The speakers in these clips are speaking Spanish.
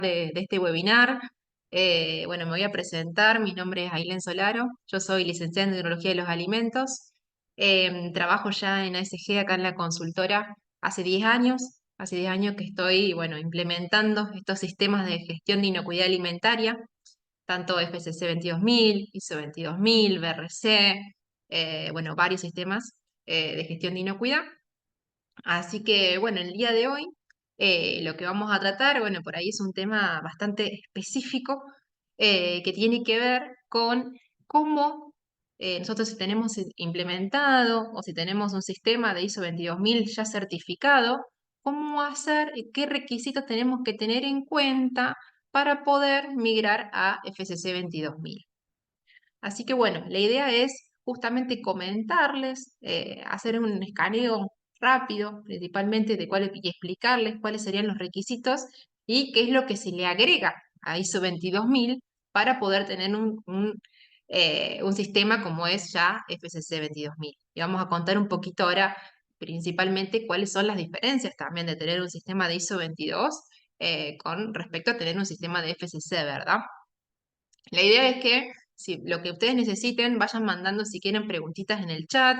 de este webinar. Bueno, me voy a presentar. Mi nombre es Ailén Solaro. Yo soy licenciada en Tecnología de los Alimentos. Trabajo ya en ASG acá en la consultora hace 10 años. Hace 10 años que estoy, bueno, implementando estos sistemas de gestión de inocuidad alimentaria, tanto FCC 22000, ISO 22000, BRC, bueno, varios sistemas de gestión de inocuidad. Así que, bueno, el día de hoy lo que vamos a tratar, bueno, por ahí es un tema bastante específico que tiene que ver con cómo nosotros si tenemos implementado o si tenemos un sistema de ISO 22000 ya certificado, cómo hacer y qué requisitos tenemos que tener en cuenta para poder migrar a FCC 22000. Así que bueno, la idea es justamente comentarles, hacer un escaneo rápido, principalmente de cuáles, y explicarles cuáles serían los requisitos y qué es lo que se le agrega a ISO 22000 para poder tener un sistema como es ya FCC 22000. Y vamos a contar un poquito ahora principalmente cuáles son las diferencias también de tener un sistema de ISO 22 con respecto a tener un sistema de FCC, ¿verdad? La idea es que si lo que ustedes necesiten, vayan mandando si quieren preguntitas en el chat,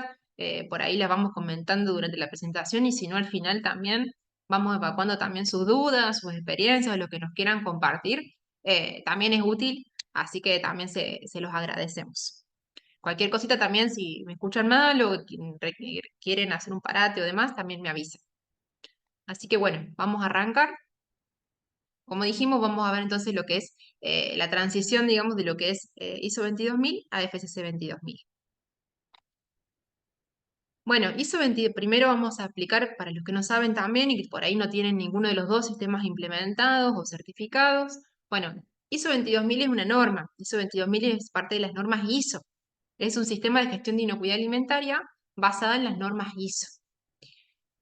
por ahí las vamos comentando durante la presentación y si no al final también vamos evacuando también sus dudas, sus experiencias, lo que nos quieran compartir, también es útil, así que también se los agradecemos. Cualquier cosita también, si me escuchan mal o quieren hacer un parate o demás, también me avisan. Así que bueno, vamos a arrancar. Como dijimos, vamos a ver entonces lo que es la transición, digamos, de lo que es ISO 22000 a FCC 22000. Bueno, ISO 20, primero vamos a explicar para los que no saben también y que por ahí no tienen ninguno de los dos sistemas implementados o certificados. Bueno, ISO 22000 es una norma. ISO 22000 es parte de las normas ISO. Es un sistema de gestión de inocuidad alimentaria basada en las normas ISO.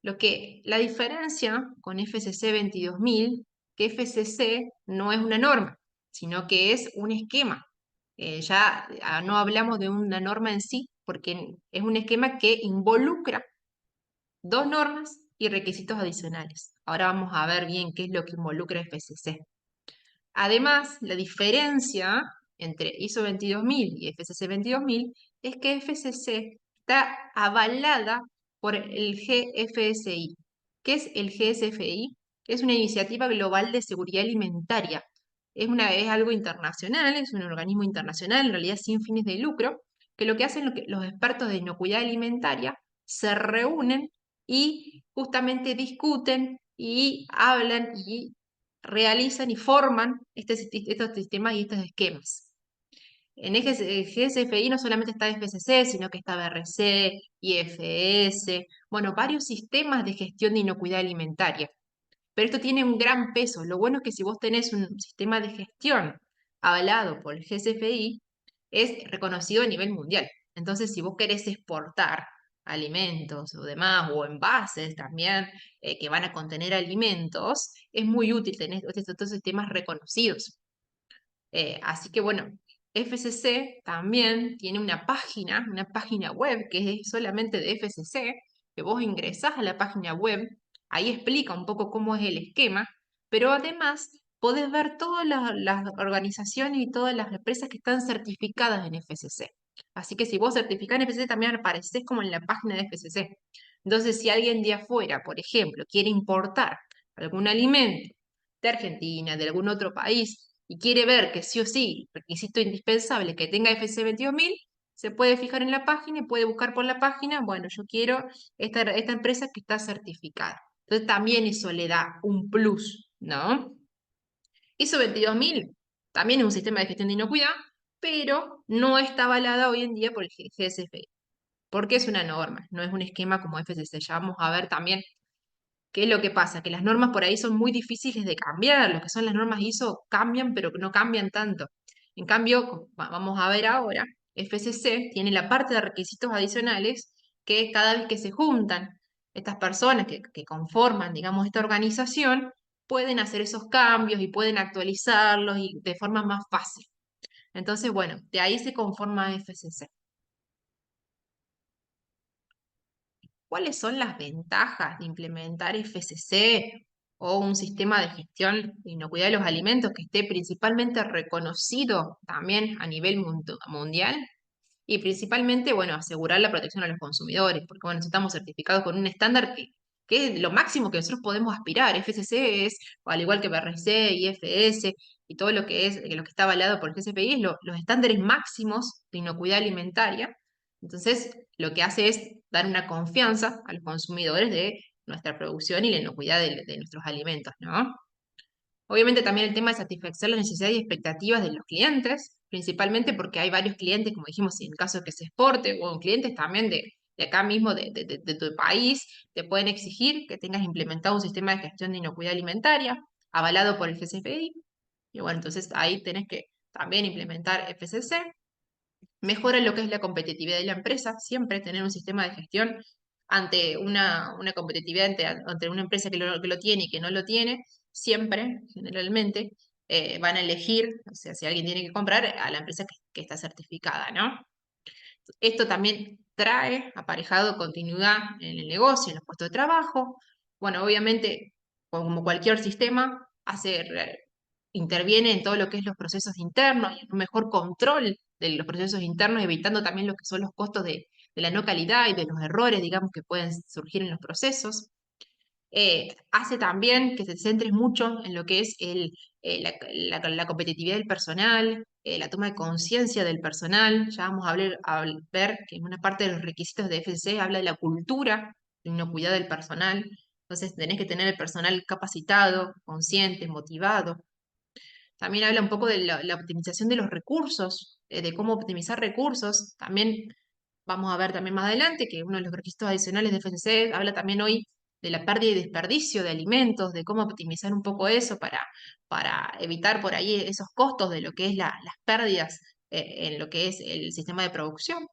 La diferencia con FCC 22000, que FCC no es una norma, sino que es un esquema. Ya no hablamos de una norma en sí, porque es un esquema que involucra dos normas y requisitos adicionales. Ahora vamos a ver bien qué es lo que involucra FCC. Además, la diferencia entre ISO 22000 y FCC 22000 es que FCC está avalada por el GFSI. ¿Qué es el GFSI? Es una iniciativa global de seguridad alimentaria. Es algo internacional, es un organismo internacional, en realidad sin fines de lucro, que lo que hacen los expertos de inocuidad alimentaria se reúnen y justamente discuten y hablan y realizan y forman estos sistemas y estos esquemas. En el GSFI no solamente está FCC, sino que está BRC, IFS, bueno, varios sistemas de gestión de inocuidad alimentaria. Pero esto tiene un gran peso. Lo bueno es que si vos tenés un sistema de gestión avalado por el GSFI, es reconocido a nivel mundial. Entonces, si vos querés exportar alimentos o demás, o envases también que van a contener alimentos, es muy útil tener estos sistemas reconocidos. Así que bueno, FCC también tiene una página web que es solamente de FCC, que vos ingresás a la página web, ahí explica un poco cómo es el esquema, pero además podés ver todas las organizaciones y todas las empresas que están certificadas en FCC. Así que si vos certificás en FCC también apareces como en la página de FCC. Entonces, si alguien de afuera, por ejemplo, quiere importar algún alimento de Argentina, de algún otro país, y quiere ver que sí o sí, requisito indispensable, que tenga FC 22000, se puede fijar en la página y puede buscar por la página, bueno, yo quiero esta empresa que está certificada. Entonces también eso le da un plus, ¿no? ISO 22000 también es un sistema de gestión de inocuidad, pero no está avalada hoy en día por el GSFI, porque es una norma, no es un esquema como FCC. Ya vamos a ver también ¿qué es lo que pasa? Que las normas por ahí son muy difíciles de cambiar. Lo que son las normas ISO cambian, pero no cambian tanto. En cambio, vamos a ver ahora, FCC tiene la parte de requisitos adicionales que cada vez que se juntan estas personas que conforman, digamos, esta organización, pueden hacer esos cambios y pueden actualizarlos y de forma más fácil. Entonces, bueno, de ahí se conforma FCC. ¿Cuáles son las ventajas de implementar FCC? o un sistema de gestión de inocuidad de los alimentos que esté principalmente reconocido también a nivel mundial y principalmente, bueno, asegurar la protección a los consumidores, porque bueno, estamos certificados con un estándar que es lo máximo que nosotros podemos aspirar. FSC es, al igual que BRC, IFS y todo lo que es, lo que está avalado por el GCPI, es los estándares máximos de inocuidad alimentaria. Entonces, lo que hace es dar una confianza a los consumidores de nuestra producción y la inocuidad de nuestros alimentos, ¿no? Obviamente también el tema de satisfacer las necesidades y expectativas de los clientes, principalmente porque hay varios clientes, como dijimos, en caso de que se exporte, o clientes también de acá mismo, de tu país, te pueden exigir que tengas implementado un sistema de gestión de inocuidad alimentaria, avalado por el GCPI, y bueno, entonces ahí tenés que también implementar FCC. Mejora lo que es la competitividad de la empresa, siempre tener un sistema de gestión ante una competitividad ante una empresa que lo tiene y que no lo tiene, siempre, generalmente, van a elegir, o sea, si alguien tiene que comprar, a la empresa que está certificada, ¿no? Esto también trae aparejado continuidad en el negocio, en los puestos de trabajo. Bueno, obviamente, como cualquier sistema, interviene en todo lo que es los procesos internos y en un mejor control de los procesos internos, evitando también lo que son los costos de la no calidad y de los errores, digamos, que pueden surgir en los procesos. Hace también que te centres mucho en lo que es la competitividad del personal, la toma de conciencia del personal. Ya vamos a ver que en una parte de los requisitos de FCC habla de la cultura de inocuidad del personal. Entonces tenés que tener el personal capacitado, consciente, motivado. También habla un poco de la optimización de los recursos, de cómo optimizar recursos. También vamos a ver también más adelante que uno de los requisitos adicionales de FCC habla también hoy de la pérdida y desperdicio de alimentos, de cómo optimizar un poco eso para evitar por ahí esos costos de lo que es las pérdidas en lo que es el sistema de producción.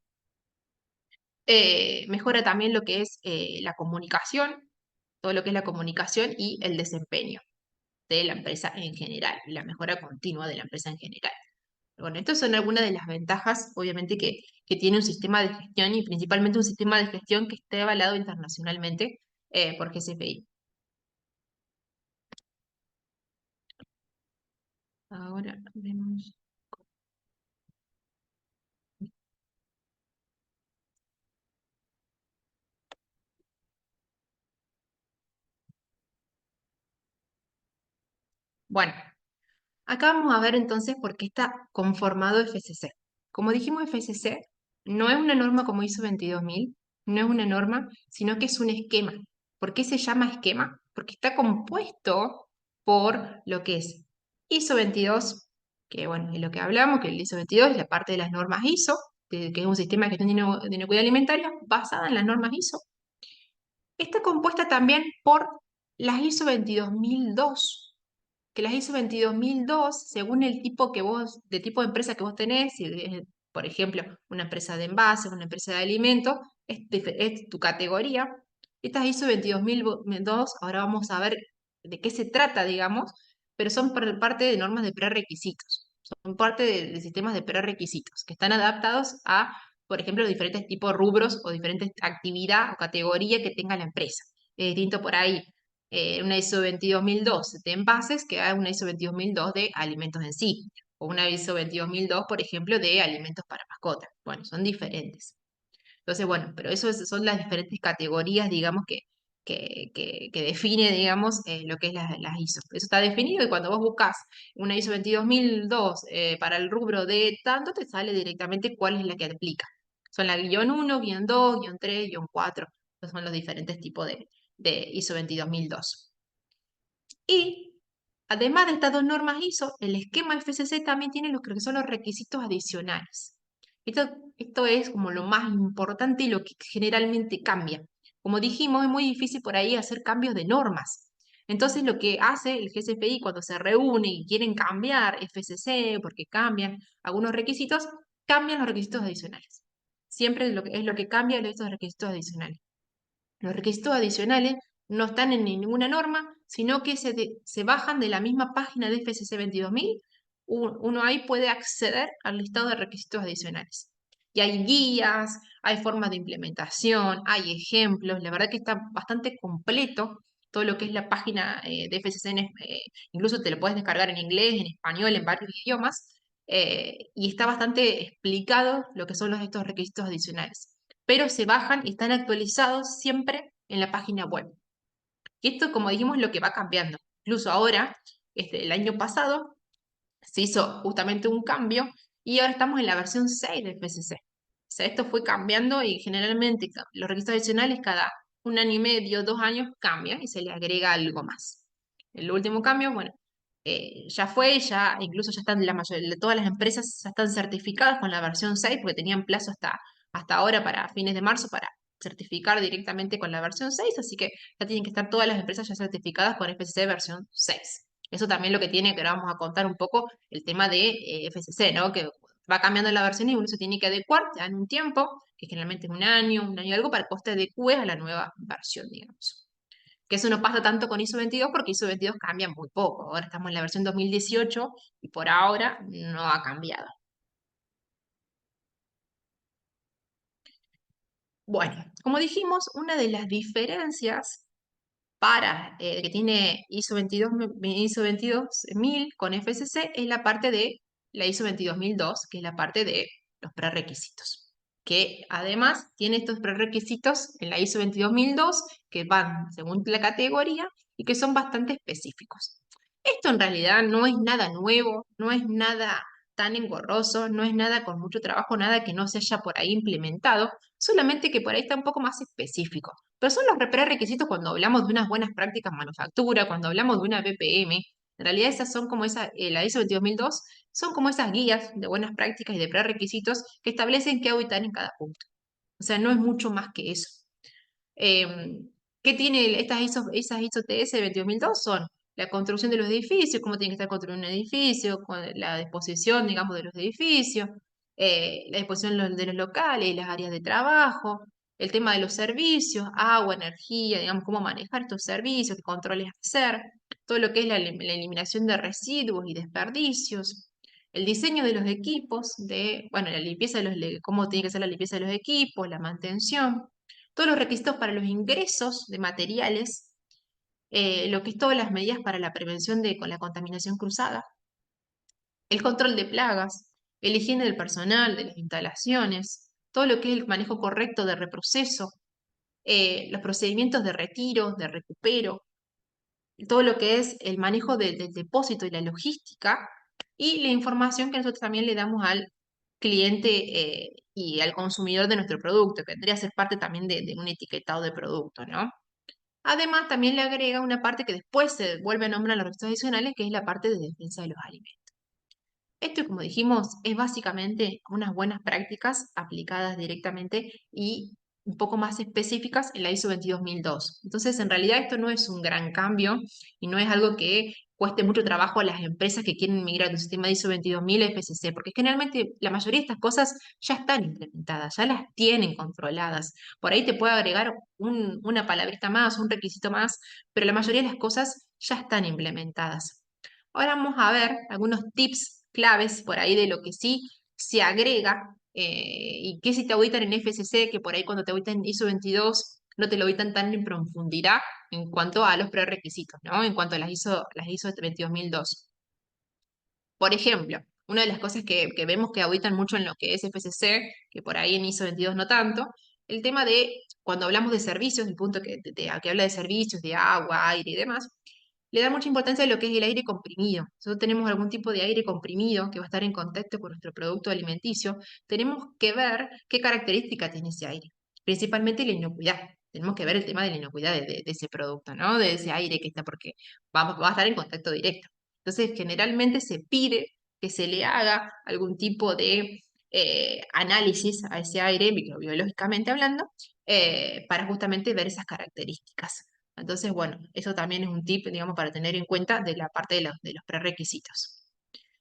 Mejora también lo que es la comunicación, todo lo que es la comunicación y el desempeño de la empresa en general, la mejora continua de la empresa en general. Bueno, estas son algunas de las ventajas, obviamente, que tiene un sistema de gestión y principalmente un sistema de gestión que esté avalado internacionalmente por GCPI. Ahora vemos. Bueno, acá vamos a ver entonces por qué está conformado FCC. Como dijimos, FCC no es una norma como ISO 22000, no es una norma, sino que es un esquema. ¿Por qué se llama esquema? Porque está compuesto por lo que es ISO 22, que bueno, es lo que hablamos, que el ISO 22 es la parte de las normas ISO, que es un sistema de gestión de inocuidad alimentaria basada en las normas ISO. Está compuesta también por las ISO 22002, que las ISO 22002, según el tipo de tipo de empresa que vos tenés, si es, por ejemplo, una empresa de envases, una empresa de alimentos, es tu categoría. Estas ISO 22002, ahora vamos a ver de qué se trata, digamos, pero son parte de normas de prerequisitos, son parte de sistemas de prerequisitos que están adaptados a, por ejemplo, diferentes tipos de rubros o diferentes actividad o categoría que tenga la empresa. Es distinto por ahí una ISO 22002 de envases que a una ISO 22002 de alimentos en sí, o una ISO 22002, por ejemplo, de alimentos para mascotas. Bueno, son diferentes. Entonces, bueno, pero eso son las diferentes categorías, digamos, que define, digamos, lo que es las ISO. Eso está definido y cuando vos buscas una ISO 22002 para el rubro de tanto, te sale directamente cuál es la que aplica. Son la guión 1, guión 2, guión 3, guión 4. Esos son los diferentes tipos de ISO 22002. Y además de estas dos normas ISO, el esquema FCC también tiene lo que son los requisitos adicionales. Esto es como lo más importante y lo que generalmente cambia. Como dijimos, es muy difícil por ahí hacer cambios de normas. Entonces, lo que hace el GCPI cuando se reúne y quieren cambiar FCC, porque cambian algunos requisitos, cambian los requisitos adicionales. Siempre es lo que cambia estos requisitos adicionales. Los requisitos adicionales no están en ninguna norma, sino que se bajan de la misma página de FCC 22000. Uno ahí puede acceder al listado de requisitos adicionales. Y hay guías, hay formas de implementación, hay ejemplos, la verdad que está bastante completo todo lo que es la página de FCC, incluso te lo puedes descargar en inglés, en español, en varios idiomas, y está bastante explicado lo que son estos requisitos adicionales. Pero se bajan y están actualizados siempre en la página web. Y esto, como dijimos, es lo que va cambiando. Incluso ahora, el año pasado, se hizo justamente un cambio y ahora estamos en la versión 6 del PCC. O sea, esto fue cambiando y generalmente los requisitos adicionales cada 1 año y medio, 2 años cambian y se le agrega algo más. El último cambio, bueno, ya fue, ya incluso ya están la mayoría, todas las empresas ya están certificadas con la versión 6 porque tenían plazo hasta ahora para fines de marzo para certificar directamente con la versión 6, así que ya tienen que estar todas las empresas ya certificadas con FCC versión 6. Eso también lo que tiene, que ahora vamos a contar un poco el tema de FCC, ¿no? Que va cambiando la versión y uno se tiene que adecuar ya en un tiempo, que generalmente es 1 año y algo, para que vos te adecues a la nueva versión, digamos. Que eso no pasa tanto con ISO 22 porque ISO 22 cambia muy poco. Ahora estamos en la versión 2018 y por ahora no ha cambiado. Bueno, como dijimos, una de las diferencias que tiene ISO 22000 con FCC es la parte de la ISO 22002, que es la parte de los prerequisitos. Que además tiene estos prerequisitos en la ISO 22002 que van según la categoría y que son bastante específicos. Esto en realidad no es nada nuevo, no es nada tan engorroso, no es nada con mucho trabajo, nada que no se haya por ahí implementado, solamente que por ahí está un poco más específico. Pero son los prerequisitos cuando hablamos de unas buenas prácticas en manufactura, cuando hablamos de una BPM. En realidad esas son como la ISO 22002, son como esas guías de buenas prácticas y de prerequisitos que establecen qué auditar en cada punto. O sea, no es mucho más que eso. ¿Qué tiene esas ISO TS 22002? Son la construcción de los edificios, cómo tiene que estar construido un edificio, con la disposición, digamos, de los edificios, la disposición de los locales y las áreas de trabajo, el tema de los servicios, agua, energía, digamos, cómo manejar estos servicios, qué controles hacer, todo lo que es la eliminación de residuos y desperdicios, el diseño de los equipos, bueno, la limpieza cómo tiene que ser la limpieza de los equipos, la mantención, todos los requisitos para los ingresos de materiales, lo que es todas las medidas para la prevención con la contaminación cruzada, el control de plagas, el higiene del personal, de las instalaciones, todo lo que es el manejo correcto de reproceso, los procedimientos de retiro, de recupero, todo lo que es el manejo del depósito y la logística, y la información que nosotros también le damos al cliente y al consumidor de nuestro producto, que vendría a ser parte también de un etiquetado de producto, ¿no? Además, también le agrega una parte que después se vuelve a nombrar en los requisitos adicionales, que es la parte de defensa de los alimentos. Esto, como dijimos, es básicamente unas buenas prácticas aplicadas directamente y un poco más específicas en la ISO 22002. Entonces, en realidad esto no es un gran cambio y no es algo que cueste mucho trabajo a las empresas que quieren migrar de un sistema de ISO 22000 a FCC, porque generalmente la mayoría de estas cosas ya están implementadas, ya las tienen controladas. Por ahí te puede agregar una palabrita más, un requisito más, pero la mayoría de las cosas ya están implementadas. Ahora vamos a ver algunos tips claves por ahí de lo que sí se agrega y que si te auditan en FCC, que por ahí cuando te auditan en ISO 22 no te lo auditan tan en profundidad en cuanto a los prerequisitos, ¿no? En cuanto a las ISO 22002. Por ejemplo, una de las cosas que vemos que auditan mucho en lo que es FCC, que por ahí en ISO 22 no tanto, el tema de cuando hablamos de servicios, el punto que habla de servicios, de agua, aire y demás, le da mucha importancia a lo que es el aire comprimido. Si nosotros tenemos algún tipo de aire comprimido que va a estar en contacto con nuestro producto alimenticio, tenemos que ver qué característica tiene ese aire, principalmente la inocuidad. Tenemos que ver el tema de la inocuidad de ese producto, ¿no? De ese aire que está, porque va a estar en contacto directo. Entonces, generalmente se pide que se le haga algún tipo de análisis a ese aire, microbiológicamente hablando, para justamente ver esas características. Entonces, bueno, eso también es un tip, digamos, para tener en cuenta de la parte de los prerequisitos.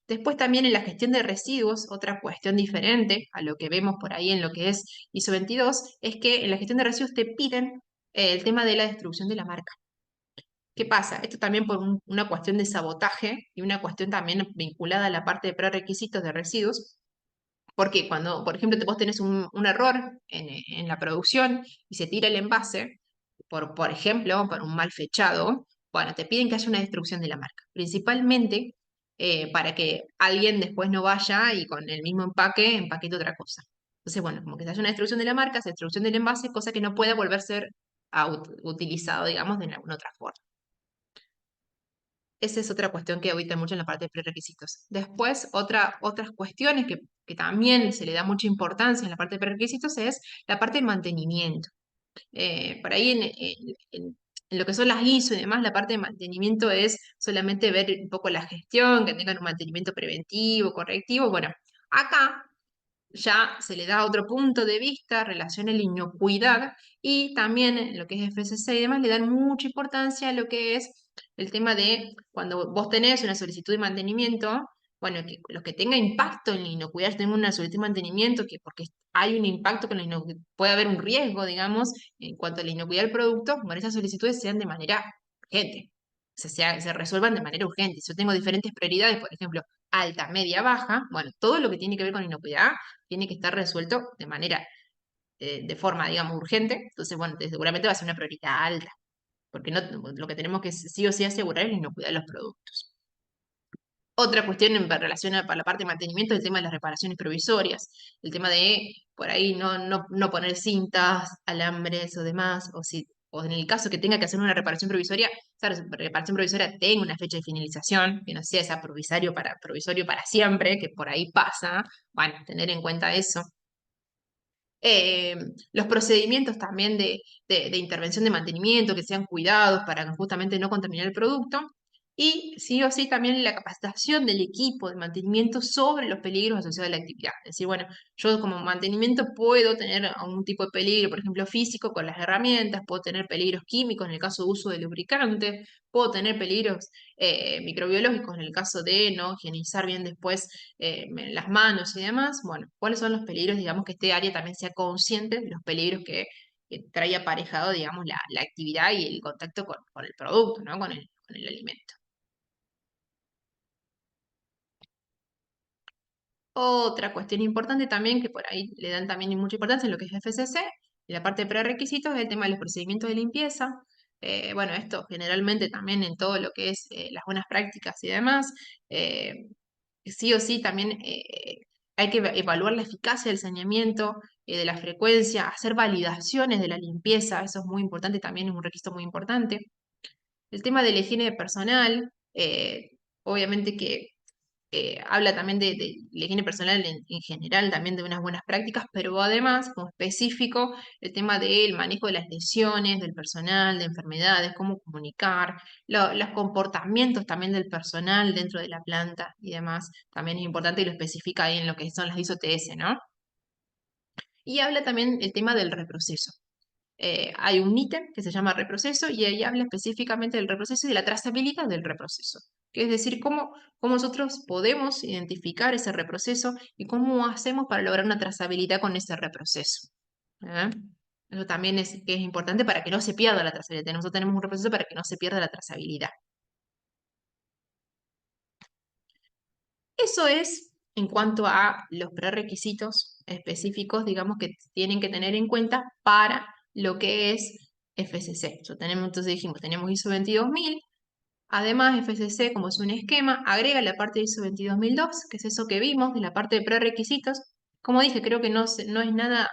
Después también en la gestión de residuos, otra cuestión diferente a lo que vemos por ahí en lo que es ISO 22, es que en la gestión de residuos te piden el tema de la destrucción de la marca. ¿Qué pasa? Esto también por una cuestión de sabotaje y una cuestión también vinculada a la parte de prerequisitos de residuos, porque cuando, por ejemplo, vos tenés un error en la producción y se tira el envase, por ejemplo, por un mal fechado, bueno, te piden que haya una destrucción de la marca, principalmente para que alguien después no vaya y con el mismo empaque empaquete otra cosa. Entonces, bueno, como que se haya una destrucción de la marca, se destrucción del envase, cosa que no pueda volver a ser utilizado, digamos, de alguna otra forma. Esa es otra cuestión que ahorita mucho en la parte de prerequisitos. Después, otras cuestiones que también se le da mucha importancia en la parte de prerequisitos es la parte de mantenimiento. Por ahí en lo que son las ISO y demás, la parte de mantenimiento es solamente ver un poco la gestión, que tengan un mantenimiento preventivo, correctivo. Bueno, acá ya se le da otro punto de vista, relación a la inocuidad, y también en lo que es FSC y demás le dan mucha importancia a lo que es el tema de cuando vos tenés una solicitud de mantenimiento, bueno, que los que tenga impacto en la inocuidad, yo tengo una solicitud de mantenimiento que porque hay un impacto con la inocuidad, puede haber un riesgo, digamos, en cuanto a la inocuidad del producto, bueno, esas solicitudes sean de manera urgente, se resuelvan de manera urgente. Si yo tengo diferentes prioridades, por ejemplo, alta, media, baja, bueno, todo lo que tiene que ver con inocuidad tiene que estar resuelto de manera, de forma, digamos, urgente. Entonces, bueno, seguramente va a ser una prioridad alta, porque no, lo que tenemos que sí o sí asegurar es la inocuidad de los productos. Otra cuestión en relación para la parte de mantenimiento es el tema de las reparaciones provisorias, el tema de por ahí no poner cintas, alambres o demás, o en el caso que tenga que hacer una reparación provisoria, esa reparación provisoria tenga una fecha de finalización, que no sea esa provisorio para siempre, que por ahí pasa, bueno, tener en cuenta eso. Eh, los procedimientos también de intervención de mantenimiento, que sean cuidados para justamente no contaminar el producto. Y sí o sí también la capacitación del equipo de mantenimiento sobre los peligros asociados a la actividad. Es decir, bueno, yo como mantenimiento puedo tener algún tipo de peligro, por ejemplo, físico con las herramientas, puedo tener peligros químicos en el caso de uso de lubricantes, puedo tener peligros microbiológicos en el caso de no higienizar bien después las manos y demás. Bueno, ¿cuáles son los peligros? Digamos que este área también sea consciente de los peligros que trae aparejado, digamos, la actividad y el contacto con el producto, ¿no? Con el alimento. Otra cuestión importante también, que por ahí le dan también mucha importancia en lo que es FCC, y la parte de prerequisitos, es el tema de los procedimientos de limpieza. Bueno, esto generalmente también en todo lo que es las buenas prácticas y demás. eh, sí o sí también hay que evaluar la eficacia del saneamiento, de la frecuencia, hacer validaciones de la limpieza, eso es muy importante, también es un requisito muy importante. El tema de la higiene personal, obviamente que habla también de la higiene personal en general, también de unas buenas prácticas, pero además, como específico, el tema del manejo de las lesiones, del personal, de enfermedades, cómo comunicar, los comportamientos también del personal dentro de la planta y demás, también es importante y lo especifica ahí en lo que son las ISO TS, ¿no? Y habla también el tema del reproceso. Hay un ítem que se llama reproceso y ahí habla específicamente del reproceso y de la trazabilidad del reproceso, que es decir, cómo nosotros podemos identificar ese reproceso y cómo hacemos para lograr una trazabilidad con ese reproceso. ¿eh? Eso también que es importante para que no se pierda la trazabilidad. Nosotros tenemos un reproceso para que no se pierda la trazabilidad. Eso es en cuanto a los prerequisitos específicos, digamos, que tienen que tener en cuenta para lo que es FCC. Entonces dijimos, tenemos ISO 22000, además FCC, como es un esquema, agrega la parte de ISO 22002, que es eso que vimos de la parte de prerequisitos. Como dije, creo que no es nada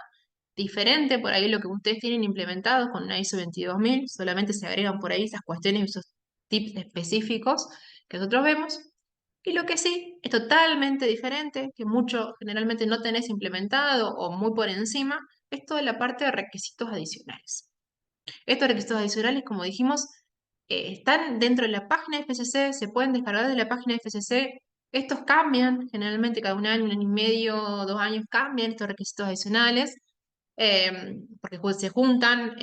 diferente por ahí lo que ustedes tienen implementado con una ISO 22000, solamente se agregan por ahí esas cuestiones, esos tips específicos que nosotros vemos. Y lo que sí es totalmente diferente, que mucho generalmente no tenés implementado o muy por encima, es toda la parte de requisitos adicionales. Estos requisitos adicionales, como dijimos, están dentro de la página de FCC, se pueden descargar de la página de FCC. Estos cambian, generalmente cada un año y medio, 2 años cambian estos requisitos adicionales, porque se juntan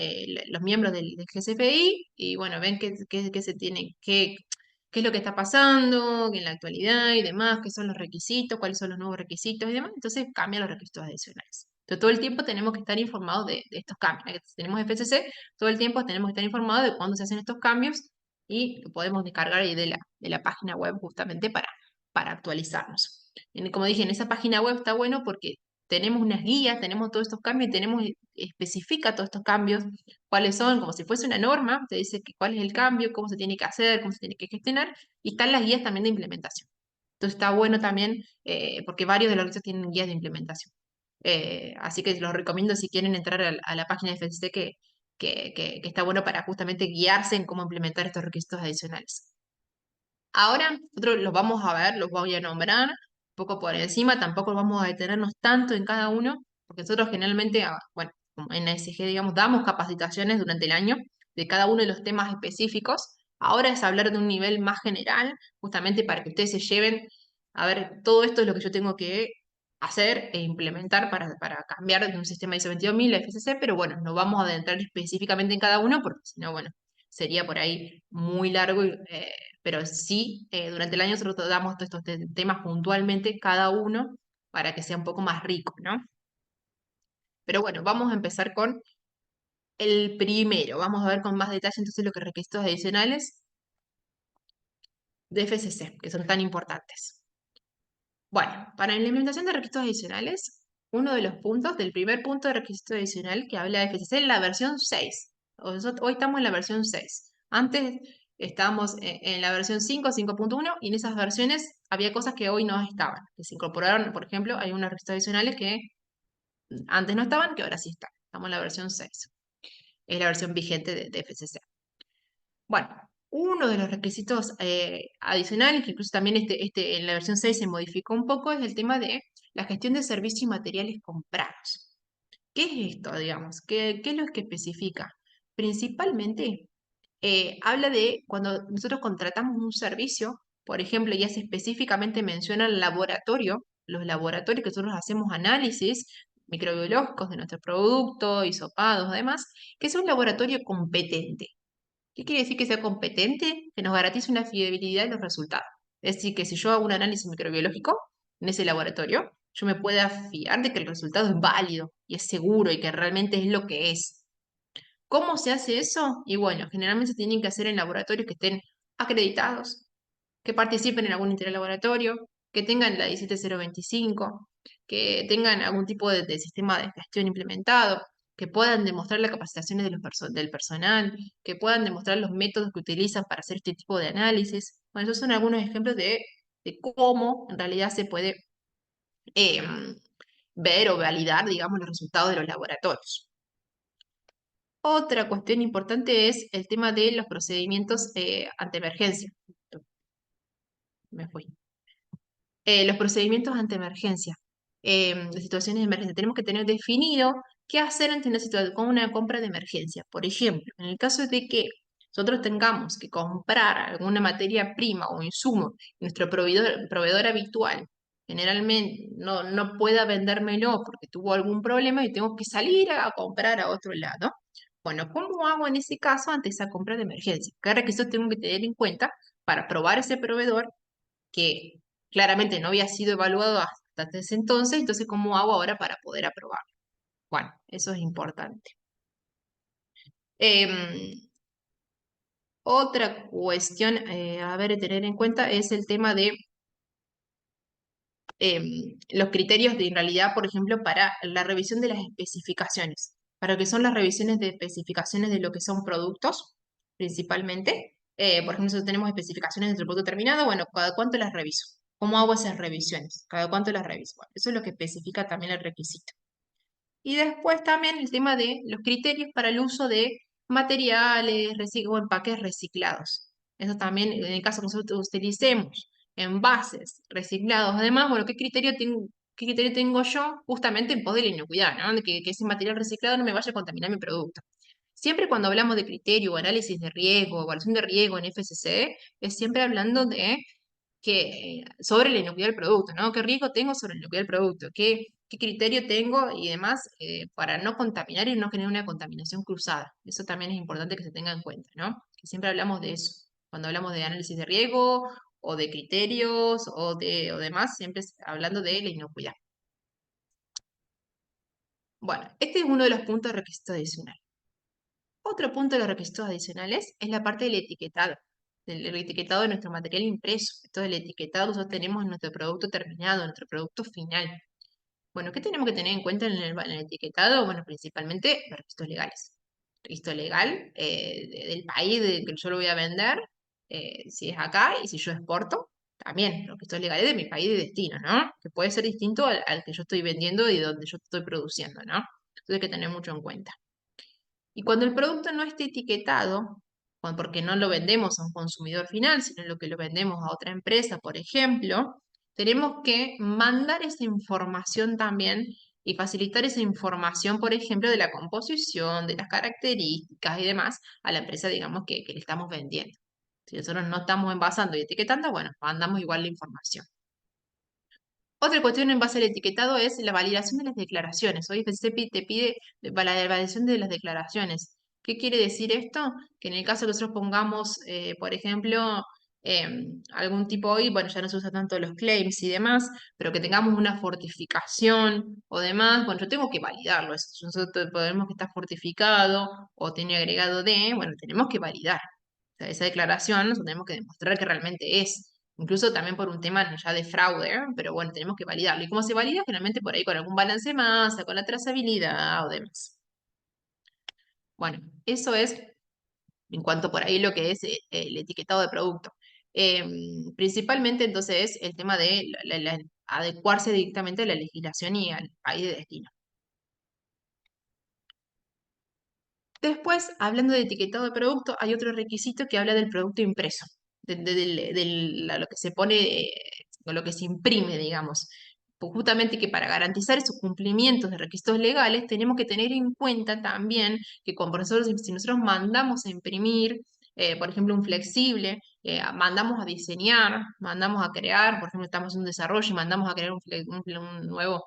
los miembros del GCFI y bueno, ven qué se tiene, qué es lo que está pasando en la actualidad y demás, qué son los requisitos, cuáles son los nuevos requisitos y demás. Entonces cambian los requisitos adicionales. Entonces, todo el tiempo tenemos que estar informados de estos cambios. Tenemos FCC, todo el tiempo tenemos que estar informados de cuándo se hacen estos cambios y lo podemos descargar ahí de la página web justamente para actualizarnos. Como dije, en esa página web está bueno porque tenemos unas guías, tenemos todos estos cambios y tenemos, especifica todos estos cambios, cuáles son, como si fuese una norma, te dice cuál es el cambio, cómo se tiene que hacer, cómo se tiene que gestionar, y están las guías también de implementación. Entonces está bueno también, porque varios de los requisitos tienen guías de implementación. Así que los recomiendo si quieren entrar a la página de FCC que está bueno para justamente guiarse en cómo implementar estos requisitos adicionales. Ahora nosotros los vamos a ver, los voy a nombrar un poco por encima, tampoco vamos a detenernos tanto en cada uno, porque nosotros generalmente, bueno, como en ASG, digamos, damos capacitaciones durante el año de cada uno de los temas específicos. Ahora es hablar de un nivel más general, justamente para que ustedes se lleven, a ver, todo esto es lo que yo tengo que hacer e implementar para cambiar de un sistema ISO 22000 a FCC, pero bueno, no vamos a adentrar específicamente en cada uno, porque si no, bueno, sería por ahí muy largo, pero sí, durante el año nosotros damos todos estos temas puntualmente, cada uno, para que sea un poco más rico, ¿no? Pero bueno, vamos a empezar con el primero. Vamos a ver con más detalle entonces lo que requisitos adicionales de FCC, que son tan importantes. Bueno, para la implementación de requisitos adicionales, uno de los puntos, del primer punto de requisito adicional que habla de FCC es la versión 6. Hoy estamos en la versión 6. Antes estábamos en la versión 5, 5.1, y en esas versiones había cosas que hoy no estaban, que se incorporaron. Por ejemplo, hay unos requisitos adicionales que antes no estaban, que ahora sí están. Estamos en la versión 6. Es la versión vigente de FCC. Bueno, uno de los requisitos adicionales, que incluso también en la versión 6 se modificó un poco, es el tema de la gestión de servicios y materiales comprados. ¿Qué es esto, digamos? ¿Qué es lo que especifica? Principalmente, habla de cuando nosotros contratamos un servicio, por ejemplo, ya se específicamente menciona el laboratorio, los laboratorios que nosotros hacemos análisis microbiológicos de nuestro producto, hisopados, además, que es un laboratorio competente. ¿Qué quiere decir que sea competente? Que nos garantice una fiabilidad de los resultados. Es decir, que si yo hago un análisis microbiológico en ese laboratorio, yo me pueda fiar de que el resultado es válido y es seguro y que realmente es lo que es. ¿Cómo se hace eso? Y bueno, generalmente se tienen que hacer en laboratorios que estén acreditados, que participen en algún interlaboratorio, que tengan la 17025, que tengan algún tipo de sistema de gestión implementado, que puedan demostrar las capacitaciones del personal, que puedan demostrar los métodos que utilizan para hacer este tipo de análisis. Bueno, esos son algunos ejemplos de cómo en realidad se puede ver o validar, digamos, los resultados de los laboratorios. Otra cuestión importante es el tema de los procedimientos ante emergencia. Me fui. Los procedimientos ante emergencia, de situaciones de emergencia. Tenemos que tener definido qué hacer ante una situación con una compra de emergencia. Por ejemplo, en el caso de que nosotros tengamos que comprar alguna materia prima o insumo, nuestro proveedor habitual generalmente no pueda vendérmelo porque tuvo algún problema y tengo que salir a comprar a otro lado. Bueno, ¿cómo hago en ese caso ante esa compra de emergencia? ¿Qué requisitos tengo que tener en cuenta para probar ese proveedor que claramente no había sido evaluado hasta ese entonces ¿cómo hago ahora para poder aprobarlo? Bueno, eso es importante. Em, Otra cuestión a ver, tener en cuenta es el tema de los criterios de en realidad, por ejemplo, para la revisión de las especificaciones, para lo que son las revisiones de especificaciones de lo que son productos, principalmente. Por ejemplo, nosotros tenemos especificaciones de nuestro producto terminado, bueno, ¿cada cuánto las reviso? ¿Cómo hago esas revisiones? ¿Cada cuánto las reviso? Bueno, eso es lo que especifica también el requisito. Y después también el tema de los criterios para el uso de materiales o empaques reciclados. Eso también, en el caso que nosotros utilicemos envases reciclados, además, bueno, qué criterio tengo yo justamente en pos de la inocuidad, ¿no? De que ese material reciclado no me vaya a contaminar mi producto. Siempre cuando hablamos de criterio o análisis de riesgo, evaluación de riesgo en FCC, es siempre hablando de sobre la inocuidad del producto, ¿no? ¿Qué riesgo tengo sobre la inocuidad del producto? ¿Qué criterio tengo y demás para no contaminar y no generar una contaminación cruzada? Eso también es importante que se tenga en cuenta, ¿no? Que siempre hablamos de eso. Cuando hablamos de análisis de riesgo o de criterios o demás, siempre es hablando de la inocuidad. Bueno, este es uno de los puntos de requisito adicional. Otro punto de los requisitos adicionales es la parte del etiquetado, del etiquetado de nuestro material impreso. Esto del etiquetado que nosotros tenemos en nuestro producto terminado, en nuestro producto final. Bueno, ¿qué tenemos que tener en cuenta en el etiquetado? Bueno, principalmente los requisitos legales. Registro legal del país del que yo lo voy a vender, si es acá y si yo exporto, también los requisitos legales de mi país de destino, ¿no? Que puede ser distinto al que yo estoy vendiendo y donde yo estoy produciendo, ¿no? Entonces hay que tener mucho en cuenta. Y cuando el producto no esté etiquetado, porque no lo vendemos a un consumidor final, sino lo que lo vendemos a otra empresa, por ejemplo, tenemos que mandar esa información también y facilitar esa información, por ejemplo, de la composición, de las características y demás a la empresa, digamos, que le estamos vendiendo. Si nosotros no estamos envasando y etiquetando, bueno, mandamos igual la información. Otra cuestión en base al etiquetado es la validación de las declaraciones. Hoy FCP te pide la validación de las declaraciones. ¿Qué quiere decir esto? Que en el caso que nosotros pongamos, por ejemplo, algún tipo hoy, bueno, ya no se usa tanto los claims y demás, pero que tengamos una fortificación o demás, bueno, yo tengo que validarlo. Si nosotros podemos que está fortificado o tiene agregado de, bueno, tenemos que validar. O sea, esa declaración nosotros tenemos que demostrar que realmente es. Incluso también por un tema ya de fraude, ¿eh? Pero bueno, tenemos que validarlo. ¿Y cómo se valida? Generalmente por ahí con algún balance de masa, con la trazabilidad o demás. Bueno, eso es en cuanto por ahí lo que es el etiquetado de producto. Principalmente entonces el tema de adecuarse directamente a la legislación y al país de destino. Después, hablando de etiquetado de producto, hay otro requisito que habla del producto impreso, lo que se pone, o lo que se imprime, digamos. Pues justamente que para garantizar esos cumplimientos de requisitos legales, tenemos que tener en cuenta también que cuando nosotros, si nosotros mandamos a imprimir, por ejemplo, un flexible, mandamos a diseñar, mandamos a crear, por ejemplo, estamos en un desarrollo y mandamos a crear un nuevo,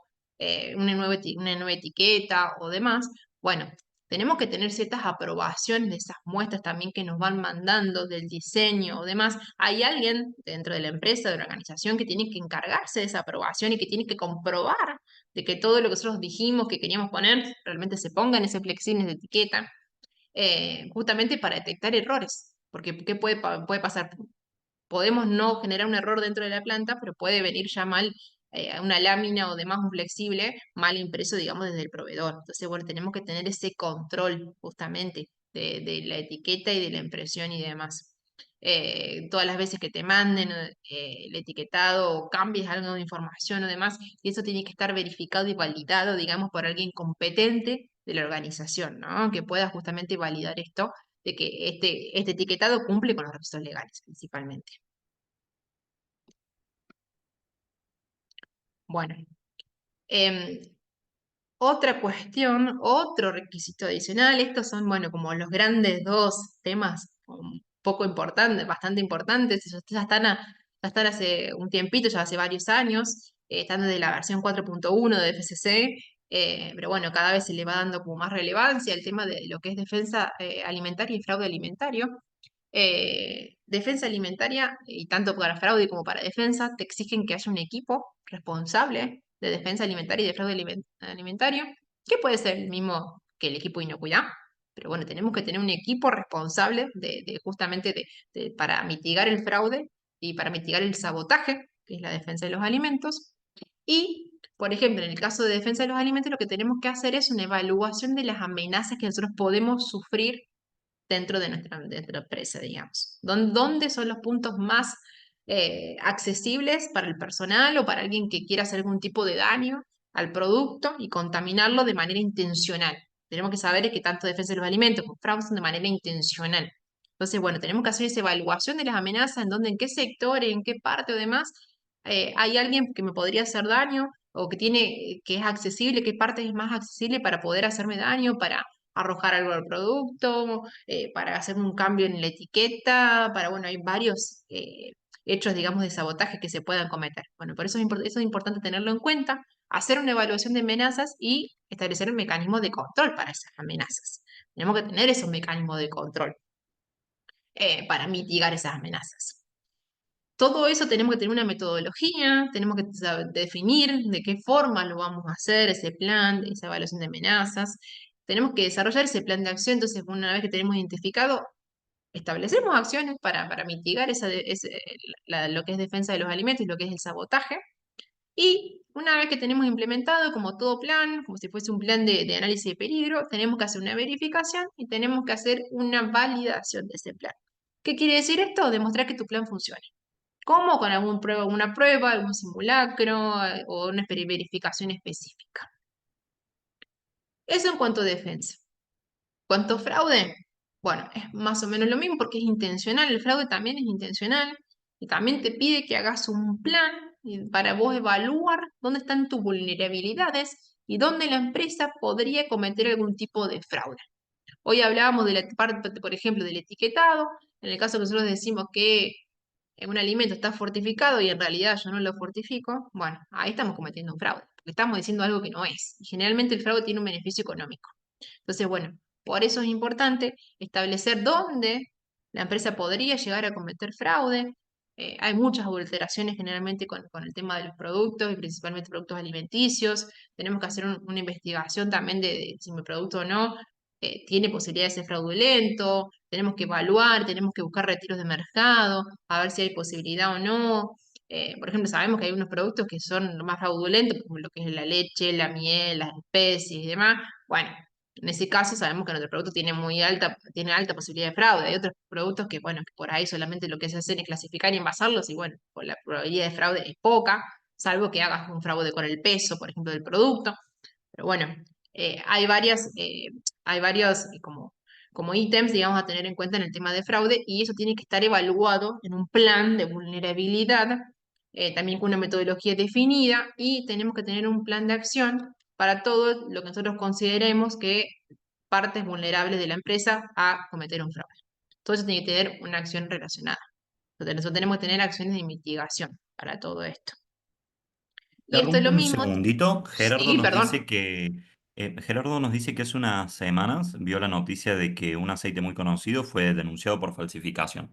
una nueva etiqueta o demás, bueno, tenemos que tener ciertas aprobaciones de esas muestras también que nos van mandando del diseño o demás. Hay alguien dentro de la empresa, de la organización, que tiene que encargarse de esa aprobación y que tiene que comprobar de que todo lo que nosotros dijimos que queríamos poner realmente se ponga en ese flexible de etiqueta, justamente para detectar errores. Porque ¿qué puede pasar? Podemos no generar un error dentro de la planta, pero puede venir ya mal una lámina o demás, un flexible, mal impreso, digamos, desde el proveedor. Entonces, bueno, tenemos que tener ese control justamente de la etiqueta y de la impresión y demás. Todas las veces que te manden el etiquetado o cambies algo de información o demás, y eso tiene que estar verificado y validado, digamos, por alguien competente de la organización, ¿no? Que pueda justamente validar esto de que este etiquetado cumple con los requisitos legales, principalmente. Bueno, em, otra cuestión, otro requisito adicional, estos son, bueno, como los grandes dos temas un poco importantes, bastante importantes, ya están hace un tiempito, ya hace varios años, están desde la versión 4.1 de FCC, pero bueno, cada vez se le va dando como más relevancia el tema de lo que es defensa alimentaria y fraude alimentario. Defensa alimentaria, y tanto para fraude como para defensa, te exigen que haya un equipo responsable de defensa alimentaria y de fraude alimentario, que puede ser el mismo que el equipo inocuidad, pero bueno, tenemos que tener un equipo responsable justamente para mitigar el fraude y para mitigar el sabotaje, que es la defensa de los alimentos. Y, por ejemplo, en el caso de defensa de los alimentos, lo que tenemos que hacer es una evaluación de las amenazas que nosotros podemos sufrir dentro de nuestra empresa, digamos. ¿Dónde son los puntos más accesibles para el personal o para alguien que quiera hacer algún tipo de daño al producto y contaminarlo de manera intencional? Tenemos que saber que tanto defensa de los alimentos como fraude son de manera intencional. Entonces, bueno, tenemos que hacer esa evaluación de las amenazas, en dónde, en qué sector, en qué parte o demás hay alguien que me podría hacer daño o que es accesible, qué parte es más accesible para poder hacerme daño, para arrojar algo al producto, para hacer un cambio en la etiqueta, bueno, hay varios hechos, digamos, de sabotaje que se puedan cometer. Bueno, por eso eso es importante tenerlo en cuenta, hacer una evaluación de amenazas y establecer un mecanismo de control para esas amenazas. Tenemos que tener esos mecanismos de control para mitigar esas amenazas. Todo eso tenemos que tener una metodología, tenemos que definir de qué forma lo vamos a hacer, ese plan, esa evaluación de amenazas. Tenemos que desarrollar ese plan de acción, entonces una vez que tenemos identificado, establecemos acciones para mitigar lo que es defensa de los alimentos y lo que es el sabotaje. Y Una vez que tenemos implementado, como todo plan, como si fuese un plan de análisis de peligro, tenemos que hacer una verificación y tenemos que hacer una validación de ese plan. ¿Qué quiere decir esto? Demostrar que tu plan funcione. ¿Cómo? Con alguna prueba, algún simulacro o una verificación específica. Eso en cuanto a defensa. ¿Cuánto fraude? Bueno, es más o menos lo mismo porque es intencional. El fraude también es intencional y también te pide que hagas un plan para vos evaluar dónde están tus vulnerabilidades y dónde la empresa podría cometer algún tipo de fraude. Hoy hablábamos de la parte, por ejemplo, del etiquetado. En el caso que nosotros decimos que un alimento está fortificado y en realidad yo no lo fortifico, bueno, ahí estamos cometiendo un fraude, porque estamos diciendo algo que no es. Y generalmente el fraude tiene un beneficio económico. Entonces, bueno, por eso es importante establecer dónde la empresa podría llegar a cometer fraude. Hay muchas adulteraciones generalmente con el tema de los productos y principalmente productos alimenticios. Tenemos que hacer una investigación también de si mi producto o no tiene posibilidad de ser fraudulento. Tenemos que evaluar, tenemos que buscar retiros de mercado, a ver si hay posibilidad o no. Por ejemplo, sabemos que hay unos productos que son más fraudulentos, como lo que es la leche, la miel, las especies y demás. Bueno, en ese caso sabemos que nuestro producto tiene alta posibilidad de fraude. Hay otros productos que, bueno, que por ahí solamente lo que se hace es clasificar y envasarlos y, bueno, pues la probabilidad de fraude es poca, salvo que hagas un fraude con el peso, por ejemplo, del producto. Pero bueno, hay varios como ítems, digamos, a tener en cuenta en el tema de fraude y eso tiene que estar evaluado en un plan de vulnerabilidad, también con una metodología definida y tenemos que tener un plan de acción para todo lo que nosotros consideremos que partes vulnerables de la empresa a cometer un fraude. Todo eso tiene que tener una acción relacionada. Entonces, nosotros tenemos que tener acciones de mitigación para todo esto. Te Y esto es lo rompo un mismo. segundito. Sí, perdón. Gerardo nos dice que hace unas semanas vio la noticia de que un aceite muy conocido fue denunciado por falsificación.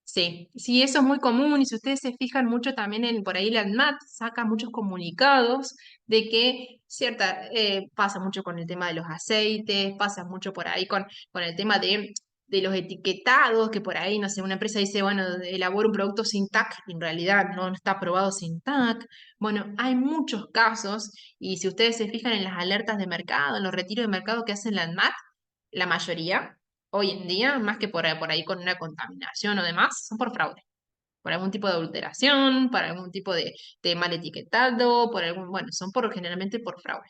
Sí, sí, eso es muy común y si ustedes se fijan mucho también en por ahí la ANMAT saca muchos comunicados de que pasa mucho con el tema de los aceites, pasa mucho por ahí con el tema de los etiquetados, que por ahí, no sé, una empresa dice, bueno, elabora un producto sin TAC, y en realidad no está aprobado sin TAC. Bueno, hay muchos casos y si ustedes se fijan en las alertas de mercado, en los retiros de mercado que hacen la ANMAT, la mayoría hoy en día, más que por ahí con una contaminación o demás, son por fraude, por algún tipo de adulteración, por algún tipo de mal etiquetado, bueno, son generalmente por fraude.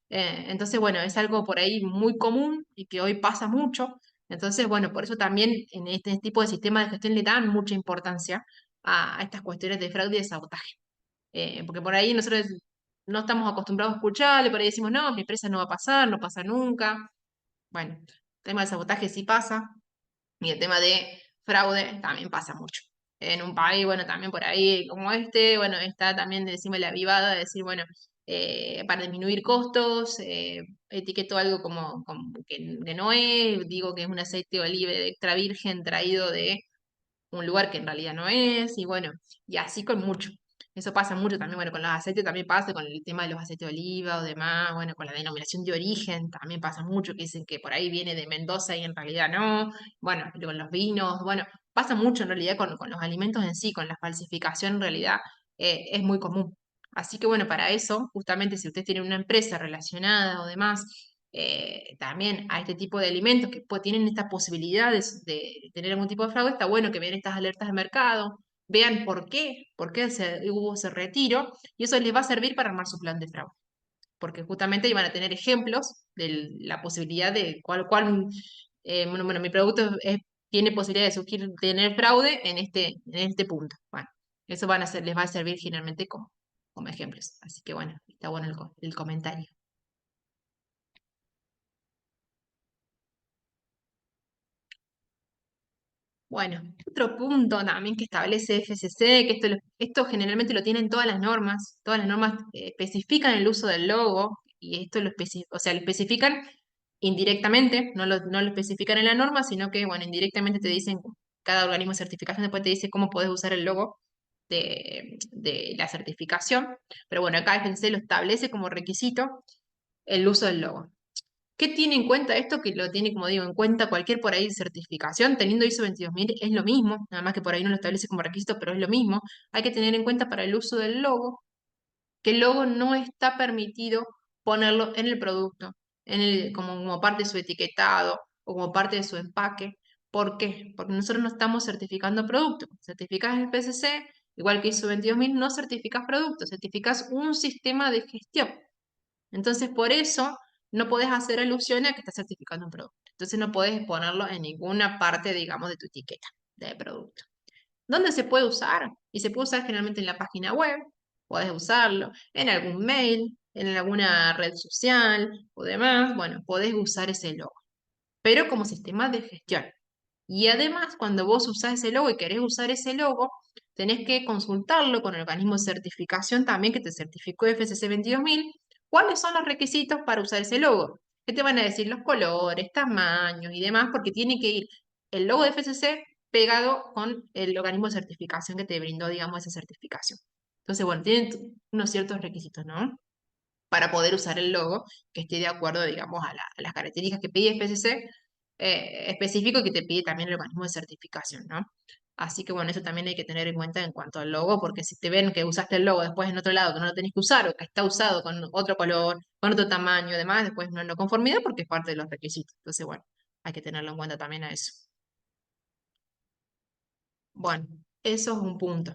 Entonces, bueno, es algo por ahí muy común y que hoy pasa mucho. Entonces, bueno, por eso también en este tipo de sistemas de gestión le dan mucha importancia a estas cuestiones de fraude y de sabotaje. Porque por ahí nosotros no estamos acostumbrados a escucharle, por ahí decimos, no, mi empresa no va a pasar, no pasa nunca. Bueno, el tema de sabotaje sí pasa, y el tema de fraude también pasa mucho. En un país, bueno, también por ahí como este, bueno, está también decimos la vivada de decir, bueno, para disminuir costos, etiqueto algo como que no es, digo que es un aceite de oliva extra virgen traído de un lugar que en realidad no es, y bueno, y así con mucho. Eso pasa mucho también, bueno, con los aceites también pasa, con el tema de los aceites de oliva o demás, bueno, con la denominación de origen también pasa mucho, que dicen que por ahí viene de Mendoza y en realidad no, bueno, y con los vinos, bueno, pasa mucho en realidad con los alimentos en sí, con la falsificación en realidad es muy común. Así que bueno, para eso, justamente si usted tiene una empresa relacionada o demás, también a este tipo de alimentos que pues, tienen esta posibilidad de tener algún tipo de fraude, está bueno que vean estas alertas de mercado, vean por qué hubo ese retiro, y eso les va a servir para armar su plan de fraude, porque justamente iban a tener ejemplos de la posibilidad de bueno, mi producto tiene posibilidad de surgir, tener fraude en este punto. Bueno, eso les va a servir generalmente como ejemplos. Así que bueno, está bueno el comentario. Bueno, otro punto también que establece FCC, que esto generalmente lo tienen todas las normas especifican el uso del logo y esto o sea, lo especifican indirectamente, no lo especifican en la norma, sino que, bueno, indirectamente te dicen, cada organismo de certificación después te dice cómo podés usar el logo de la certificación, pero bueno, acá FCC lo establece como requisito el uso del logo. ¿Qué tiene en cuenta esto? Que lo tiene, como digo, en cuenta cualquier por ahí certificación, teniendo ISO 22000 es lo mismo, nada más que por ahí no lo establece como requisito, pero es lo mismo. Hay que tener en cuenta para el uso del logo que el logo no está permitido ponerlo en el producto, como parte de su etiquetado o como parte de su empaque. ¿Por qué? Porque nosotros no estamos certificando productos. Certificas el PCC, igual que ISO 22000, no certificas productos, certificas un sistema de gestión. Entonces, por eso no podés hacer alusión a que estás certificando un producto. Entonces, no podés ponerlo en ninguna parte, digamos, de tu etiqueta de producto. ¿Dónde se puede usar? Y se puede usar generalmente en la página web, podés usarlo, en algún mail, en alguna red social o demás. Bueno, podés usar ese logo, pero como sistema de gestión. Y además, cuando vos usás ese logo y querés usar ese logo, tenés que consultarlo con el organismo de certificación también que te certificó FCC 22000. ¿Cuáles son los requisitos para usar ese logo? ¿Qué te van a decir los colores, tamaños y demás? Porque tiene que ir el logo de FCC pegado con el organismo de certificación que te brindó, digamos, esa certificación. Entonces, bueno, tienen unos ciertos requisitos, ¿no? Para poder usar el logo que esté de acuerdo, digamos, a las características que pide FCC específico y que te pide también el organismo de certificación, ¿no? Así que bueno, eso también hay que tener en cuenta en cuanto al logo, porque si te ven que usaste el logo después en otro lado que no lo tenés que usar o que está usado con otro color, con otro tamaño y demás, después no es no conformidad porque es parte de los requisitos. Entonces, bueno, hay que tenerlo en cuenta también a eso. Bueno, eso es un punto.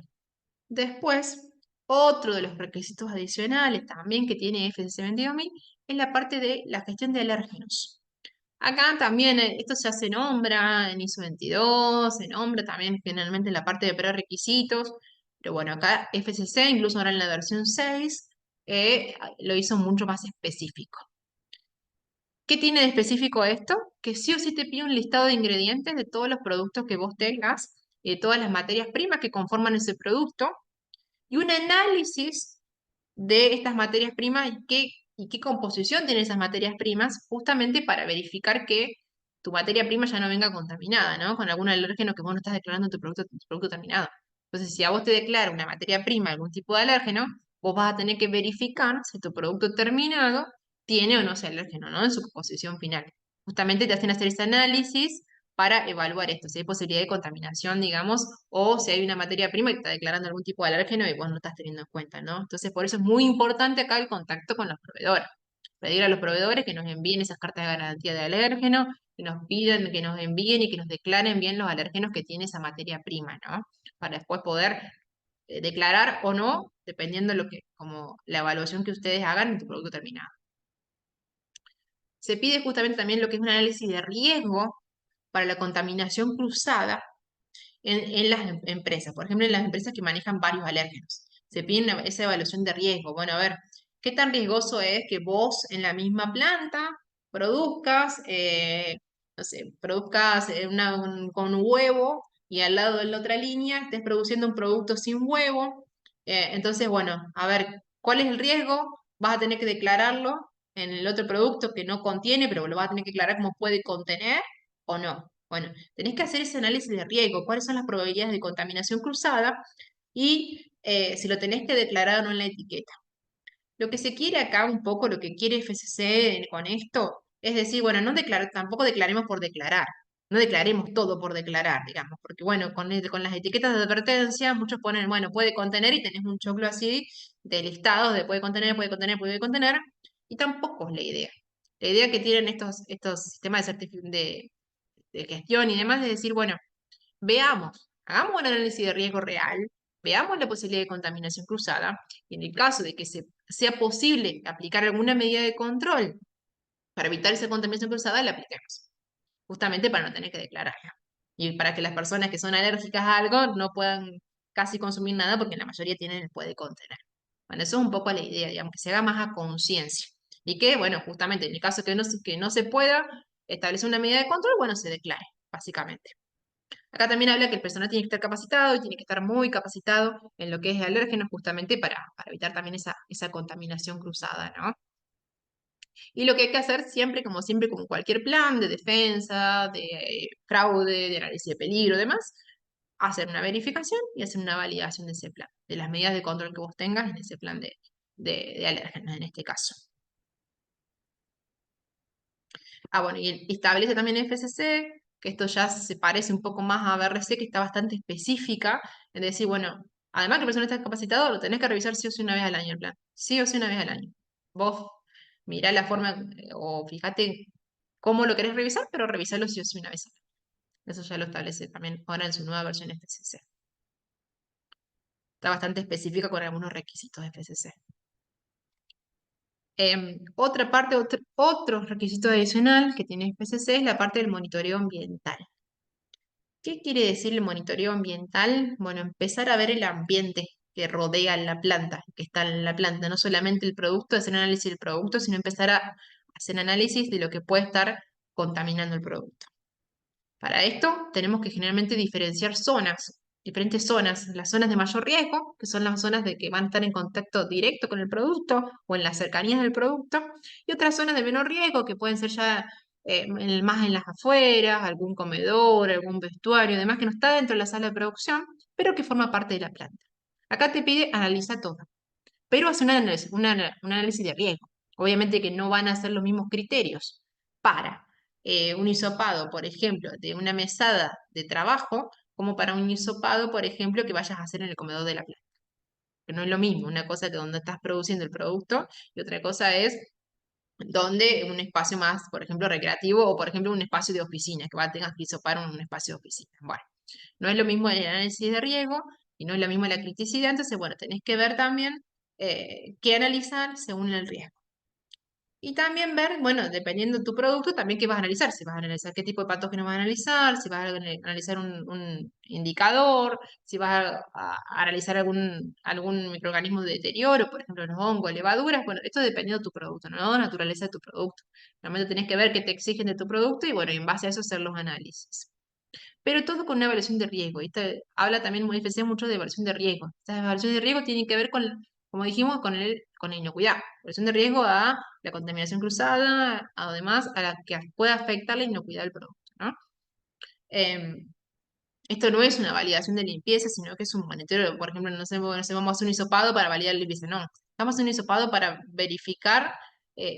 Después, otro de los requisitos adicionales también que tiene FCC 22000 es la parte de la gestión de alérgenos. Acá también esto ya se nombra en ISO 22, se nombra también generalmente en la parte de prerequisitos, pero bueno, acá FCC, incluso ahora en la versión 6, lo hizo mucho más específico. ¿Qué tiene de específico esto? Que sí o sí te pide un listado de ingredientes de todos los productos que vos tengas, todas las materias primas que conforman ese producto, y un análisis de estas materias primas y qué composición tienen esas materias primas, justamente para verificar que tu materia prima ya no venga contaminada, ¿no? Con algún alérgeno que vos no estás declarando en tu producto terminado. Entonces, si a vos te declara una materia prima algún tipo de alérgeno, vos vas a tener que verificar si tu producto terminado tiene o no ese alérgeno, ¿no? En su composición final. Justamente te hacen hacer ese análisis para evaluar esto, si hay posibilidad de contaminación, digamos, o si hay una materia prima que está declarando algún tipo de alérgeno y vos no estás teniendo en cuenta, ¿no? Entonces, por eso es muy importante acá el contacto con los proveedores. Pedir a los proveedores que nos envíen esas cartas de garantía de alérgeno, que nos pidan, que nos envíen y que nos declaren bien los alérgenos que tiene esa materia prima, ¿no? Para después poder declarar o no, dependiendo de lo que, como la evaluación que ustedes hagan en tu producto terminado. Se pide justamente también lo que es un análisis de riesgo para la contaminación cruzada en las empresas, por ejemplo, en las empresas que manejan varios alérgenos. Se pide esa evaluación de riesgo. Bueno, a ver, ¿qué tan riesgoso es que vos en la misma planta produzcas, no sé, produzcas con huevo y al lado de la otra línea estés produciendo un producto sin huevo? Entonces, bueno, a ver, ¿cuál es el riesgo? Vas a tener que declararlo en el otro producto que no contiene, pero lo vas a tener que declarar como puede contener o no. Bueno, tenés que hacer ese análisis de riesgo, cuáles son las probabilidades de contaminación cruzada y si lo tenés que declarar o no en la etiqueta. Lo que se quiere acá un poco, lo que quiere FCC con esto, es decir, bueno, no tampoco declaremos por declarar, no declaremos todo por declarar, digamos, porque bueno, con las etiquetas de advertencia, muchos ponen, bueno, puede contener y tenés un choclo así de listados de puede contener, puede contener, puede contener, y tampoco es la idea. La idea que tienen estos sistemas de gestión y demás, es decir, bueno, veamos, hagamos un análisis de riesgo real, veamos la posibilidad de contaminación cruzada, y en el caso de que sea posible aplicar alguna medida de control para evitar esa contaminación cruzada, la apliquemos, justamente para no tener que declararla. Y para que las personas que son alérgicas a algo no puedan casi consumir nada porque la mayoría tienen el puede contener. Bueno, eso es un poco la idea, digamos, que se haga más a conciencia. Y que, bueno, justamente en el caso que no se pueda establecer una medida de control, bueno, se declare, básicamente. Acá también habla que el personal tiene que estar capacitado y tiene que estar muy capacitado en lo que es alérgenos justamente para evitar también esa contaminación cruzada, ¿no? Y lo que hay que hacer siempre, como cualquier plan de defensa, de fraude, de análisis de peligro, demás, hacer una verificación y hacer una validación de ese plan, de las medidas de control que vos tengas en ese plan de alérgenos en este caso. Ah, bueno, y establece también FCC, que esto ya se parece un poco más a BRC, que está bastante específica, en decir, bueno, Además que el personal está capacitado, lo tenés que revisar sí o sí una vez al año el plan. Sí o sí una vez al año. Vos mirá la forma o fíjate cómo lo querés revisar, pero revisalo sí o sí una vez al año. Eso ya lo establece también ahora en su nueva versión FCC. Está bastante específica con algunos requisitos de FCC. Otra parte, otro requisito adicional que tiene FCC es la parte del monitoreo ambiental. ¿Qué quiere decir el monitoreo ambiental? Bueno, empezar a ver el ambiente que rodea la planta, que está en la planta, no solamente el producto, hacer análisis del producto, sino empezar a hacer análisis de lo que puede estar contaminando el producto. Para esto tenemos que generalmente diferenciar zonas, diferentes zonas, las zonas de mayor riesgo, que son las zonas de que van a estar en contacto directo con el producto o en las cercanías del producto, y otras zonas de menor riesgo, que pueden ser ya más en las afueras, algún comedor, algún vestuario, además que no está dentro de la sala de producción, pero que forma parte de la planta. Acá te pide analizar todo, pero hace un análisis de riesgo. Obviamente que no van a ser los mismos criterios para un hisopado, por ejemplo, de una mesada de trabajo, como para un hisopado, por ejemplo, que vayas a hacer en el comedor de la planta. Que no es lo mismo, una cosa que donde estás produciendo el producto y otra cosa es donde un espacio más, por ejemplo, recreativo o, por ejemplo, un espacio de oficina, que tengas que hisopar un espacio de oficina. Bueno, no es lo mismo el análisis de riesgo y no es lo mismo la criticidad, entonces, bueno, tenés que ver también qué analizar según el riesgo. Y también ver, bueno, dependiendo de tu producto, también qué vas a analizar. Si vas a analizar qué tipo de patógenos vas a analizar, si vas a analizar un indicador, si vas a analizar algún microorganismo de deterioro, por ejemplo, los hongos, levaduras. Bueno, esto dependiendo de tu producto, ¿no? Naturaleza de tu producto. Realmente tenés que ver qué te exigen de tu producto y, bueno, y en base a eso hacer los análisis. Pero todo con una evaluación de riesgo. Y esto habla también muy especial mucho de evaluación de riesgo. Estas evaluaciones de riesgo tienen que ver con, como dijimos, con la inocuidad. Evaluación de riesgo a la contaminación cruzada, además a la que pueda afectar la inocuidad del producto, ¿no? Em, Esto no es una validación de limpieza, sino que es un monitoreo. Por ejemplo, no sé, vamos a hacer un hisopado para validar la limpieza. No, estamos haciendo un hisopado para verificar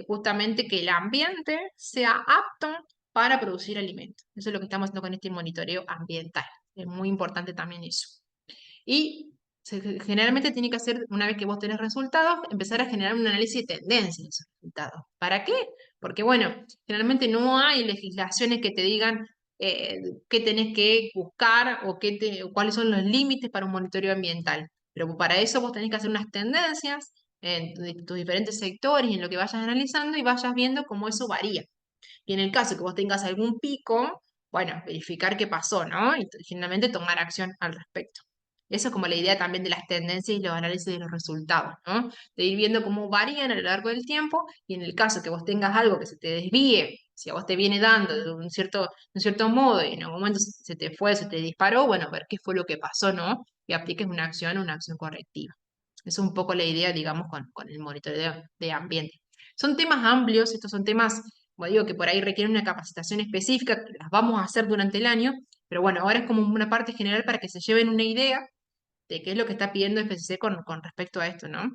justamente que el ambiente sea apto para producir alimentos. Eso es lo que estamos haciendo con este monitoreo ambiental. Es muy importante también eso. Y generalmente tiene que hacer, una vez que vos tenés resultados, empezar a generar un análisis de tendencia de esos resultados. ¿Para qué? Porque, bueno, generalmente no hay legislaciones que te digan eh, qué tenés que buscar o o cuáles son los límites para un monitoreo ambiental. Pero para eso vos tenés que hacer unas tendencias en tus diferentes sectores y en lo que vayas analizando y vayas viendo cómo eso varía. Y en el caso que vos tengas algún pico, bueno, verificar qué pasó, ¿no? Y generalmente tomar acción al respecto. Eso es como la idea también de las tendencias y los análisis de los resultados, ¿no? De ir viendo cómo varían a lo largo del tiempo y en el caso que vos tengas algo que se te desvíe, si a vos te viene dando de un cierto modo y en algún momento se te fue, se te disparó, bueno, ver qué fue lo que pasó, ¿no? Y apliques una acción correctiva. Eso es un poco la idea, digamos, con el monitoreo de ambiente. Son temas amplios, estos son temas, como digo, que por ahí requieren una capacitación específica, que las vamos a hacer durante el año, pero bueno, ahora es como una parte general para que se lleven una idea de qué es lo que está pidiendo FCC con respecto a esto, ¿no?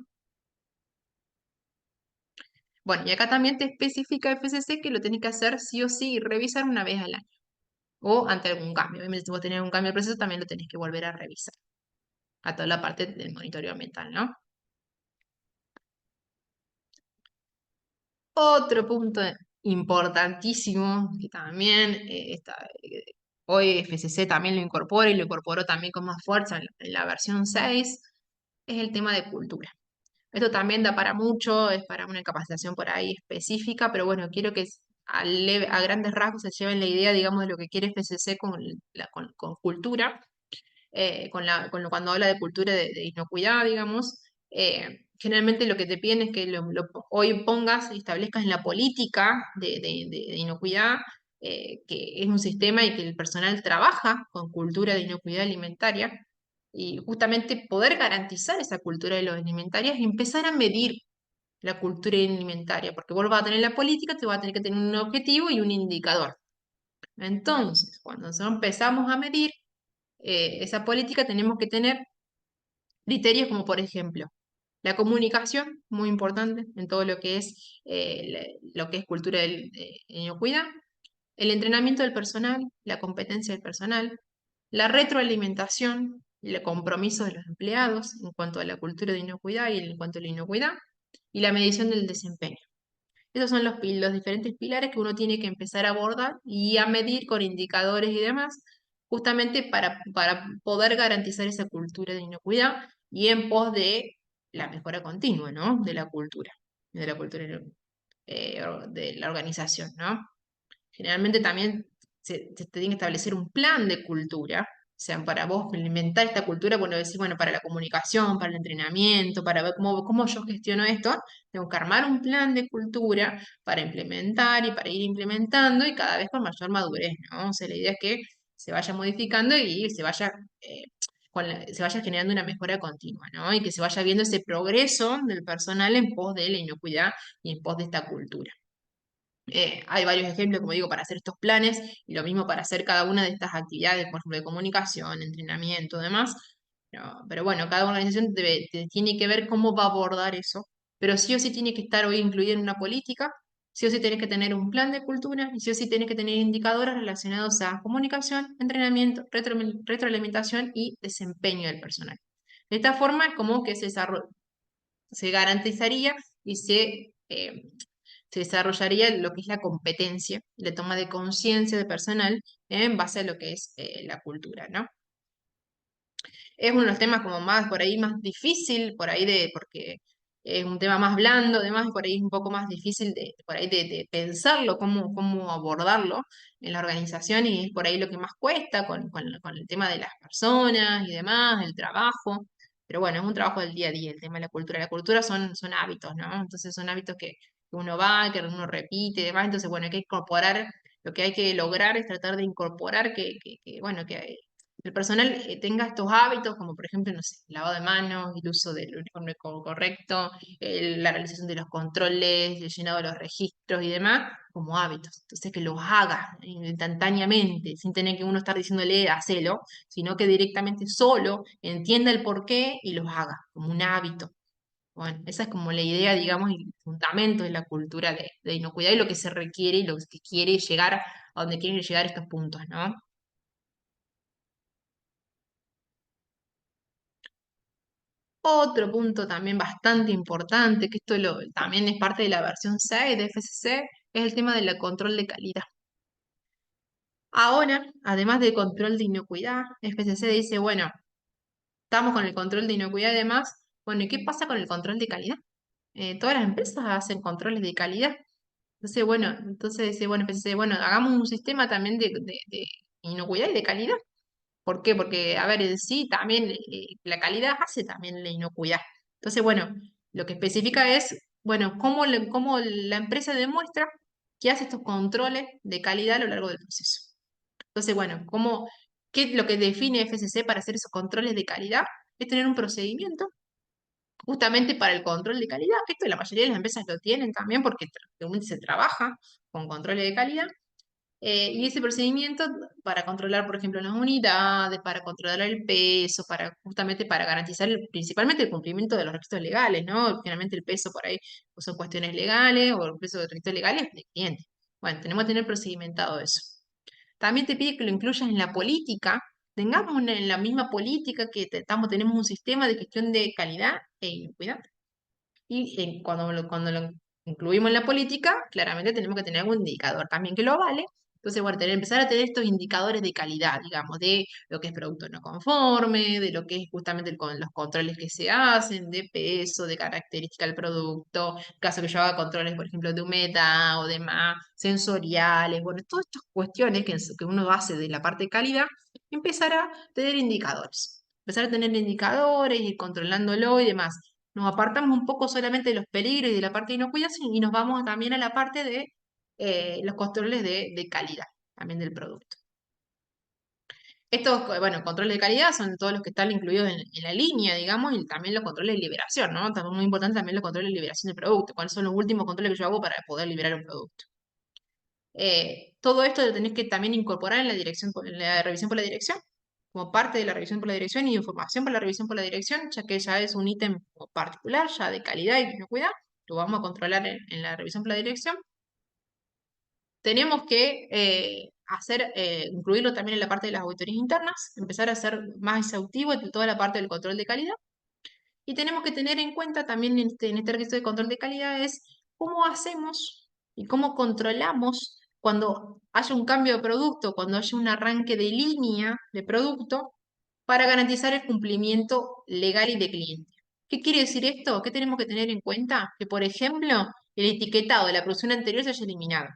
Bueno, y acá también te especifica FCC que lo tenés que hacer sí o sí y revisar una vez al año, o ante algún cambio. Obviamente, si vos tenés algún cambio de proceso, también lo tenés que volver a revisar, a toda la parte del monitoreo ambiental, ¿no? Otro punto importantísimo que también hoy FCC también lo incorpora y lo incorporó también con más fuerza en la versión 6 es el tema de cultura. Esto también da para mucho, es para una capacitación por ahí específica, pero bueno, quiero que a grandes rasgos se lleven la idea, digamos, de lo que quiere FCC con cultura cuando habla de cultura de inocuidad, digamos, generalmente lo que te piden es que hoy pongas y establezcas en la política de inocuidad, que es un sistema y que el personal trabaja con cultura de inocuidad alimentaria, y justamente poder garantizar esa cultura de los alimentarias y empezar a medir la cultura alimentaria, porque vos vas a tener la política, te vas a tener que tener un objetivo y un indicador. Entonces, cuando nosotros empezamos a medir, esa política tenemos que tener criterios como, por ejemplo, la comunicación, muy importante en todo lo que es, lo que es cultura de inocuidad, el entrenamiento del personal, la competencia del personal, la retroalimentación. el compromiso de los empleados en cuanto a la cultura de inocuidad y en cuanto a la inocuidad, y la medición del desempeño. Esos son los diferentes pilares que uno tiene que empezar a abordar y a medir con indicadores y demás, justamente para poder garantizar esa cultura de inocuidad y en pos de la mejora continua, ¿no? De la cultura de la organización, ¿no? Generalmente también se tiene que establecer un plan de cultura, o sea, para vos implementar esta cultura, bueno, decir, bueno, para la comunicación, para el entrenamiento, para ver cómo yo gestiono esto, tengo que armar un plan de cultura para implementar y para ir implementando y cada vez con mayor madurez, ¿no? O sea, la idea es que se vaya modificando y eh, se vaya generando una mejora continua, ¿no? Y que se vaya viendo ese progreso del personal en pos de la inocuidad y en pos de esta cultura. Hay varios ejemplos, como digo, para hacer estos planes y lo mismo para hacer cada una de estas actividades, por ejemplo, de comunicación, entrenamiento, demás. Pero bueno, cada organización tiene que ver cómo va a abordar eso, pero sí o sí tiene que estar hoy incluida en una política, sí o sí tiene que tener un plan de cultura y sí o sí tiene que tener indicadores relacionados a comunicación, entrenamiento, retroalimentación y desempeño del personal. De esta forma es como que se garantizaría y se desarrollaría lo que es la competencia, la toma de conciencia de personal en base a lo que es la cultura, ¿no? Es uno de los temas como más, por ahí más difícil, porque es un tema más blando, además, y por ahí es un poco más difícil por ahí de pensarlo, cómo abordarlo en la organización, y es por ahí lo que más cuesta con el tema de las personas y demás, el trabajo. Pero bueno, es un trabajo del día a día, el tema de la cultura. La cultura son hábitos, ¿no? Entonces son hábitos que uno va, que uno repite y demás. Entonces, bueno, hay que incorporar, lo que hay que lograr es tratar de incorporar bueno, que el personal tenga estos hábitos, como por ejemplo, no sé, el lavado de manos, el uso del uniforme correcto, la realización de los controles, el llenado de los registros y demás, como hábitos. Entonces, que los haga instantáneamente, sin tener que uno estar diciéndole, hacelo, sino que directamente solo entienda el porqué y los haga, como un hábito. Bueno, esa es como la idea, digamos, y el fundamento de la cultura de inocuidad y lo que se requiere y lo que quiere llegar, a donde quieren llegar estos puntos, ¿no? Otro punto también bastante importante, que también es parte de la versión 6 de FCC, es el tema del control de calidad. Ahora, además del control de inocuidad, FCC dice, bueno, estamos con el control de inocuidad y demás, bueno, ¿y qué pasa con el control de calidad? Todas las empresas hacen controles de calidad. Entonces dice, bueno, FCC, bueno, hagamos un sistema también de inocuidad y de calidad. ¿Por qué? Porque, a ver, en sí también la calidad hace también la inocuidad. Entonces, bueno, lo que especifica es, bueno, cómo la empresa demuestra que hace estos controles de calidad a lo largo del proceso. Entonces, bueno, ¿qué es lo que define FCC para hacer esos controles de calidad? Es tener un procedimiento justamente para el control de calidad. Esto la mayoría de las empresas lo tienen también porque realmente se trabaja con controles de calidad. Y ese procedimiento para controlar, por ejemplo, las unidades, para controlar el peso, justamente para garantizar principalmente el cumplimiento de los requisitos legales, ¿no? Finalmente el peso por ahí o son cuestiones legales o el peso de requisitos legales del cliente. Bueno, tenemos que tener procedimentado eso. También te pide que lo incluyas en la política, tengamos en la misma política tenemos un sistema de gestión de calidad e inocuidad. Y cuando lo incluimos en la política, claramente tenemos que tener algún indicador también que lo vale. Entonces, bueno, empezar a tener estos indicadores de calidad, digamos, de lo que es producto no conforme, de lo que es justamente los controles que se hacen, de peso, de característica del producto, caso que yo haga controles, por ejemplo, de humedad o demás, sensoriales, bueno, todas estas cuestiones que uno hace de la parte de calidad, empezar a tener indicadores. Empezar a tener indicadores, ir controlándolo y demás. Nos apartamos un poco solamente de los peligros y de la parte de inocuidad y nos vamos también a la parte de los controles de calidad, también del producto. Estos, bueno, controles de calidad son todos los que están incluidos en la línea, digamos, y también los controles de liberación, ¿no? También muy importante también los controles de liberación del producto, cuáles son los últimos controles que yo hago para poder liberar un producto. Todo esto lo tenés que también incorporar en la revisión por la dirección, como parte de la revisión por la dirección y información para la revisión por la dirección, ya que ya es un ítem particular, ya de calidad y de inocuidad, lo vamos a controlar en la revisión por la dirección. Tenemos que incluirlo también en la parte de las auditorías internas, empezar a ser más exhaustivo en toda la parte del control de calidad. Y tenemos que tener en cuenta también en este registro de control de calidad es cómo hacemos y cómo controlamos cuando haya un cambio de producto, cuando haya un arranque de línea de producto, para garantizar el cumplimiento legal y de cliente. ¿Qué quiere decir esto? ¿Qué tenemos que tener en cuenta? Que, por ejemplo, el etiquetado de la producción anterior se haya eliminado.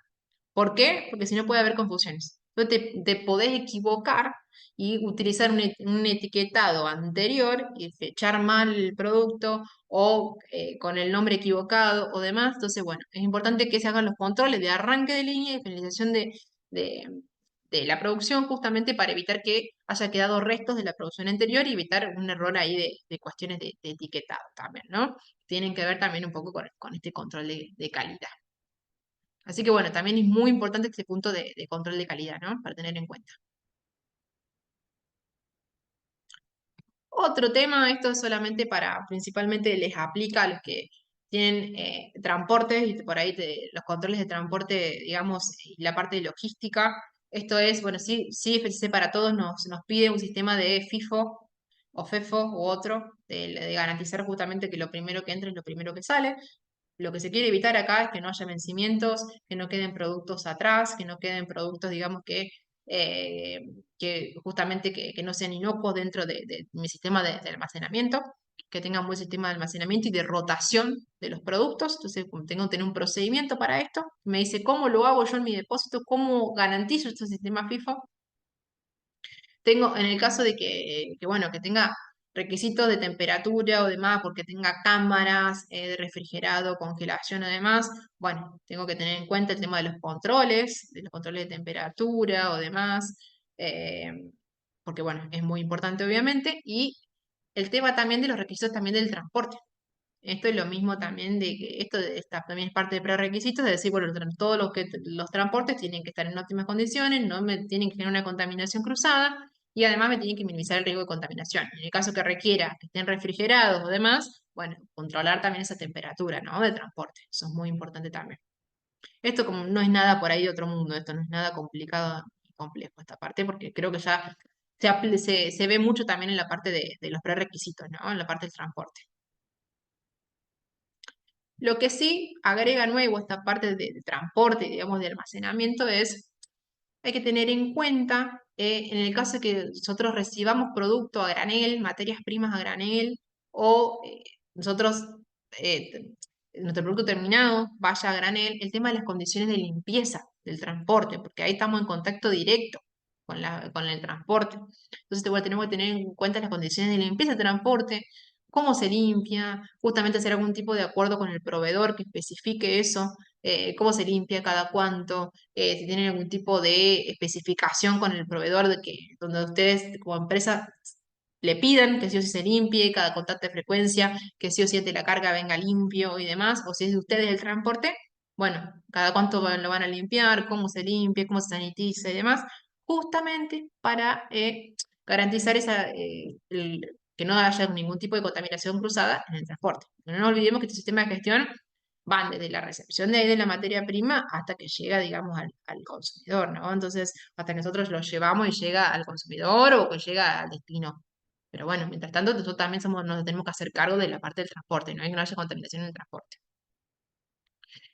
¿Por qué? Porque si no puede haber confusiones. Entonces te podés equivocar y utilizar un etiquetado anterior y fechar mal el producto o con el nombre equivocado o demás. Entonces, bueno, es importante que se hagan los controles de arranque de línea y finalización de, de la producción justamente para evitar que haya quedado restos de la producción anterior y evitar un error ahí de cuestiones de etiquetado también, ¿no? Tienen que ver también un poco con este control de calidad. Así que bueno, también es muy importante este punto de control de calidad, ¿no? Para tener en cuenta. Otro tema, esto es solamente principalmente les aplica a los que tienen transportes y por ahí los controles de transporte, digamos, y la parte de logística. Esto es, bueno, sí, sí, FCC para todos nos pide un sistema de FIFO o FEFO u otro, de garantizar justamente que lo primero que entra es lo primero que sale. Lo que se quiere evitar acá es que no haya vencimientos, que no queden productos atrás, que no queden productos, digamos, eh, que justamente que no sean inocuos dentro de mi sistema de almacenamiento, que tengan buen sistema de almacenamiento y de rotación de los productos. Entonces, como tengo que tener un procedimiento para esto. Me dice cómo lo hago yo en mi depósito, cómo garantizo este sistema FIFO. Tengo, en el caso de bueno, que tenga requisitos de temperatura o demás, porque tenga cámaras de refrigerado, congelación o demás, bueno, tengo que tener en cuenta el tema de los controles de temperatura o demás, eh, porque bueno, es muy importante obviamente, y el tema también de los requisitos también del transporte. Esto es lo mismo también de que también es parte de prerequisitos, de decir, bueno, todos los transportes tienen que estar en óptimas condiciones, no me tienen que generar una contaminación cruzada y además me tienen que minimizar el riesgo de contaminación. En el caso que requiera que estén refrigerados o demás, bueno, controlar también esa temperatura, ¿no? De transporte. Eso es muy importante también. Esto como no es nada por ahí de otro mundo, esto no es nada complicado y complejo esta parte, porque creo que ya se ve mucho también en la parte de los prerequisitos, ¿no? En la parte del transporte. Lo que sí agrega nuevo esta parte de transporte, digamos, de almacenamiento es, hay que tener en cuenta, en el caso de que nosotros recibamos producto a granel, materias primas a granel, o nosotros, nuestro producto terminado vaya a granel, el tema de las condiciones de limpieza del transporte, porque ahí estamos en contacto directo con el transporte. Entonces, bueno, tenemos que tener en cuenta las condiciones de limpieza del transporte, cómo se limpia, justamente hacer algún tipo de acuerdo con el proveedor que especifique eso, cómo se limpia, cada cuánto, si tienen algún tipo de especificación con el proveedor de donde ustedes como empresa le pidan que sí o sí se limpie, cada contacto de frecuencia, que sí o sí de la carga venga limpio y demás, o si es de ustedes el transporte, bueno, cada cuánto lo van a limpiar, cómo se limpia, cómo se sanitiza y demás, justamente para garantizar que no haya ningún tipo de contaminación cruzada en el transporte. No nos olvidemos que este sistema de gestión van desde la recepción de la materia prima hasta que llega, digamos, al consumidor, ¿no? Entonces, hasta que nosotros lo llevamos y llega al consumidor o que llega al destino. Pero bueno, mientras tanto, nosotros también nos tenemos que hacer cargo de la parte del transporte, no hay que no haya contaminación en el transporte.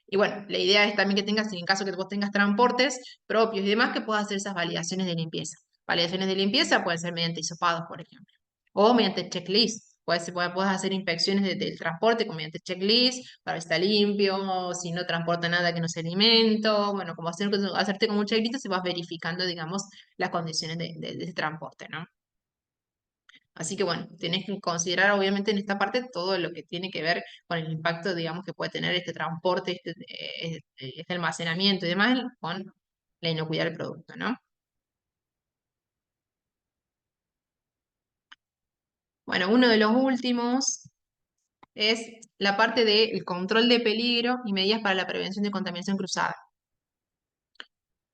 Y bueno, la idea es también que tengas, en caso que vos tengas transportes propios y demás, que puedas hacer esas validaciones de limpieza. Validaciones de limpieza pueden ser mediante hisopados, por ejemplo, o mediante checklist. Puedes hacer inspecciones del transporte mediante checklist para ver si está limpio, si no transporta nada que no sea alimento. Bueno, como hacerte como un checklist, se vas verificando, digamos, las condiciones de ese transporte, ¿no? Así que bueno, tenés que considerar obviamente en esta parte todo lo que tiene que ver con el impacto, digamos, que puede tener este transporte, este almacenamiento y demás con la inocuidad del producto, ¿no? Bueno, uno de los últimos es la parte del control de peligro y medidas para la prevención de contaminación cruzada.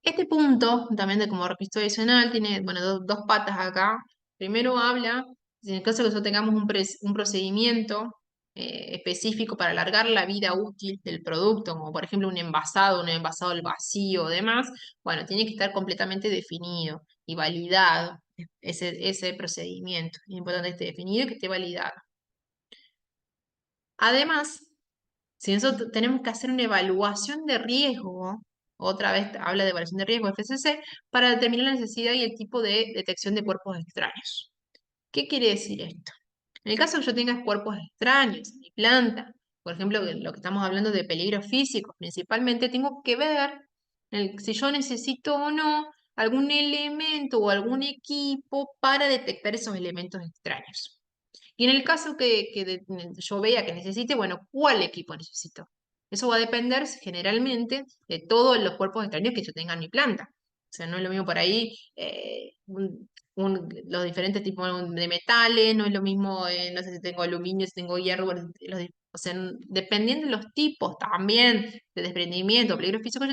Este punto, también de como requisito adicional, tiene, bueno, dos patas acá. Primero habla, en el caso de que nosotros tengamos un procedimiento específico para alargar la vida útil del producto, como por ejemplo un envasado al vacío o demás, bueno, tiene que estar completamente definido y validado ese procedimiento. Es importante que esté definido y que esté validado. Además, si nosotros tenemos que hacer una evaluación de riesgo, otra vez habla de evaluación de riesgo FCC, para determinar la necesidad y el tipo de detección de cuerpos extraños. ¿Qué quiere decir esto? En el caso que yo tenga cuerpos extraños en mi planta, por ejemplo, lo que estamos hablando de peligros físicos, principalmente tengo que ver si yo necesito o no algún elemento o algún equipo para detectar esos elementos extraños. Y en el caso que yo vea que necesite, bueno, ¿cuál equipo necesito? Eso va a depender generalmente de todos los cuerpos extraños que yo tenga en mi planta. O sea, no es lo mismo por ahí los diferentes tipos de metales, no es lo mismo, no sé si tengo aluminio, si tengo hierro, bueno, o sea, dependiendo de los tipos también de desprendimiento, peligro físico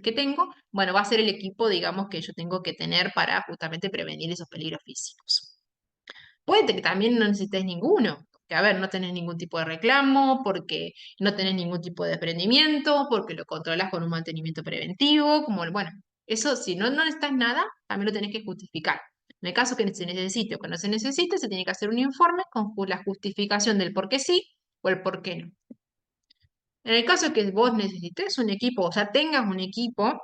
que tengo, bueno, va a ser el equipo, digamos, que yo tengo que tener para justamente prevenir esos peligros físicos. Puede que también no necesites ninguno, porque a ver, no tenés ningún tipo de reclamo, porque no tenés ningún tipo de desprendimiento, porque lo controlas con un mantenimiento preventivo, como, bueno, eso si no necesitas nada, también lo tenés que justificar. En el caso que se necesite o que no se necesite, se tiene que hacer un informe con la justificación del por qué sí o el por qué no. En el caso de que vos necesites un equipo, o sea, tengas un equipo,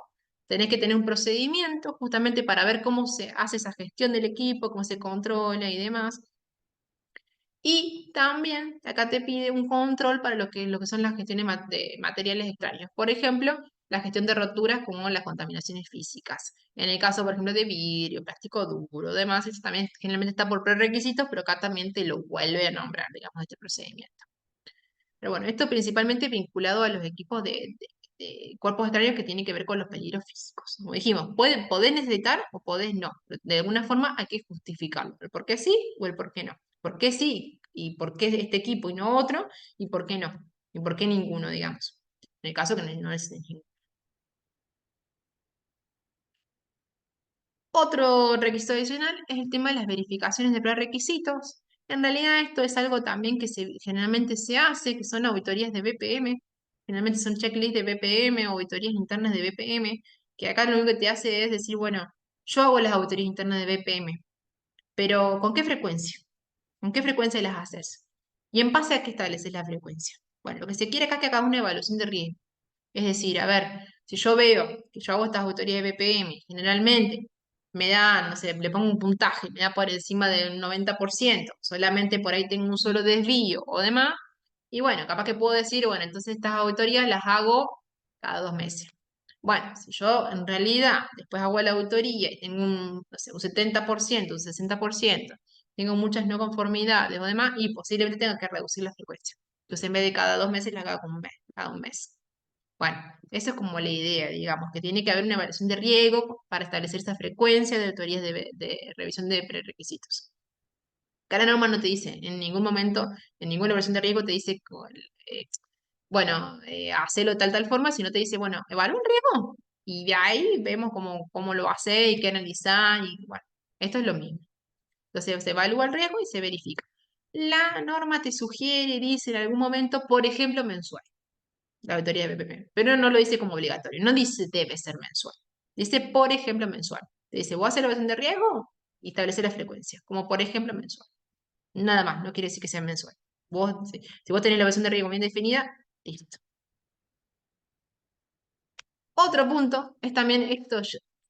tenés que tener un procedimiento justamente para ver cómo se hace esa gestión del equipo, cómo se controla y demás. Y también acá te pide un control para lo que son las gestiones de materiales extraños. Por ejemplo, la gestión de roturas como las contaminaciones físicas. En el caso, por ejemplo, de vidrio, plástico duro, demás, eso también generalmente está por prerequisitos, pero acá también te lo vuelve a nombrar, digamos, este procedimiento. Pero bueno, esto principalmente vinculado a los equipos de cuerpos extraños que tienen que ver con los peligros físicos. Como dijimos, podés necesitar o podés no. De alguna forma hay que justificarlo. El por qué sí o el por qué no. ¿Por qué sí? ¿Y por qué este equipo y no otro? ¿Y por qué no? ¿Y por qué ninguno, digamos? En el caso que no es ninguno. Otro requisito adicional es el tema de las verificaciones de prerequisitos. En realidad esto es algo también que generalmente se hace, que son auditorías de BPM. Generalmente son checklists de BPM o auditorías internas de BPM, que acá lo único que te hace es decir, bueno, yo hago las auditorías internas de BPM, pero ¿con qué frecuencia? ¿Con qué frecuencia las haces? ¿Y en base a qué estableces la frecuencia? Bueno, lo que se quiere acá es que hagas una evaluación de riesgo. Es decir, a ver, si yo veo que yo hago estas auditorías de BPM, generalmente me da, no sé, le pongo un puntaje, me da por encima del 90%, solamente por ahí tengo un solo desvío o demás, y bueno, capaz que puedo decir, bueno, entonces estas auditorías las hago cada 2 meses. Bueno, si yo en realidad después hago la auditoría y tengo no sé, un 70%, un 60%, tengo muchas no conformidades o demás, y posiblemente tenga que reducir la frecuencia. Entonces en vez de cada 2 meses, la hago como un mes, cada un mes. Bueno, esa es como la idea, digamos, que tiene que haber una evaluación de riesgo para establecer esa frecuencia de auditorías de revisión de prerequisitos. Cada norma no te dice, en ningún momento, en ninguna evaluación de riesgo te dice, eh, bueno, hacelo de tal forma, sino te dice, bueno, evalúa un riesgo y de ahí vemos cómo lo hace y qué analizar y bueno, esto es lo mismo. Entonces se evalúa el riesgo y se verifica. La norma te sugiere, dice en algún momento, por ejemplo, mensual la auditoría de BPP, pero no lo dice como obligatorio, no dice debe ser mensual, dice por ejemplo mensual. Te dice, voy a hacer la evaluación de riesgo y establecer la frecuencia, como por ejemplo mensual. Nada más, no quiere decir que sea mensual. Si vos tenés la evaluación de riesgo bien definida, listo. Otro punto es también esto,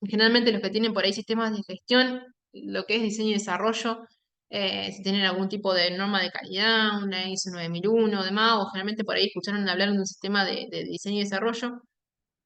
generalmente los que tienen por ahí sistemas de gestión, lo que es diseño y desarrollo, si tienen algún tipo de norma de calidad, una ISO 9001 o demás, o generalmente por ahí escucharon hablar de un sistema de diseño y desarrollo,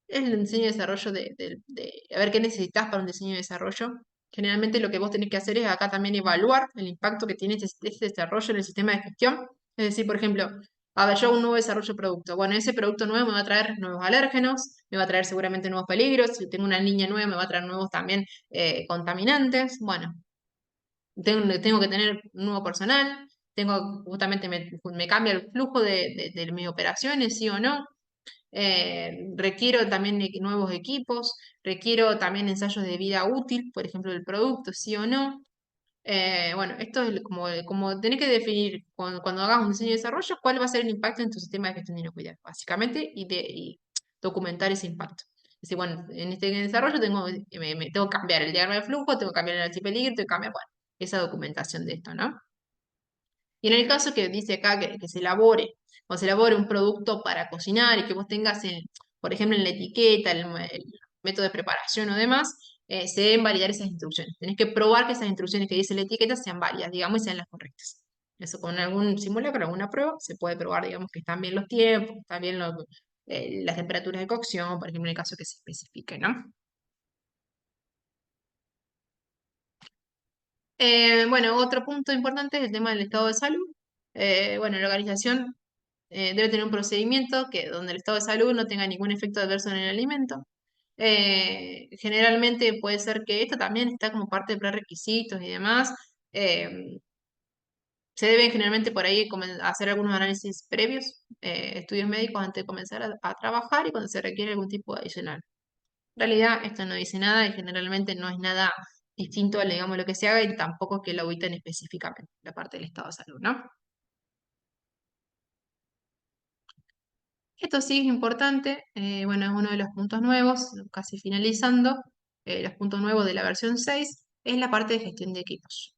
es el diseño y desarrollo a ver qué necesitas para un diseño y desarrollo. Generalmente lo que vos tenés que hacer es acá también evaluar el impacto que tiene este desarrollo en el sistema de gestión. Es decir, por ejemplo, a ver, yo hago un nuevo desarrollo de producto. Bueno, ese producto nuevo me va a traer nuevos alérgenos, me va a traer seguramente nuevos peligros. Si tengo una línea nueva, me va a traer nuevos también contaminantes. Bueno, tengo que tener un nuevo personal. Justamente me cambia el flujo de mis operaciones, sí o no. Requiero también nuevos equipos, requiero también ensayos de vida útil, por ejemplo, del producto, sí o no. Bueno, esto es como tenés que definir cuando hagas un diseño y desarrollo cuál va a ser el impacto en tu sistema de gestión de inocuidad, básicamente, y documentar ese impacto. Es decir, bueno, en este desarrollo tengo que cambiar el diagrama de flujo, tengo que cambiar el archipeligro, tengo que cambiar, bueno, esa documentación de esto, ¿no? Y en el caso que dice acá que se elabore un producto para cocinar y que vos tengas, por ejemplo, en la etiqueta, el método de preparación o demás, se deben validar esas instrucciones. Tenés que probar que esas instrucciones que dice la etiqueta sean válidas, digamos, y sean las correctas. Eso con algún simulacro, alguna prueba, se puede probar, digamos, que están bien los tiempos, están bien las temperaturas de cocción, por ejemplo, en el caso que se especifique, ¿no? Bueno, otro punto importante es el tema del estado de salud. Bueno, la organización debe tener un procedimiento donde el estado de salud no tenga ningún efecto adverso en el alimento. Generalmente puede ser que esto también está como parte de prerequisitos y demás. Eh, Se deben generalmente por ahí hacer algunos análisis previos, estudios médicos antes de comenzar a trabajar y cuando se requiere algún tipo de adicional. En realidad esto no dice nada y generalmente no es nada distinto a, digamos, lo que se haga y tampoco que lo auditen específicamente, la parte del estado de salud, ¿no? Esto sí es importante, bueno, es uno de los puntos nuevos, casi finalizando, los puntos nuevos de la versión 6 es la parte de gestión de equipos.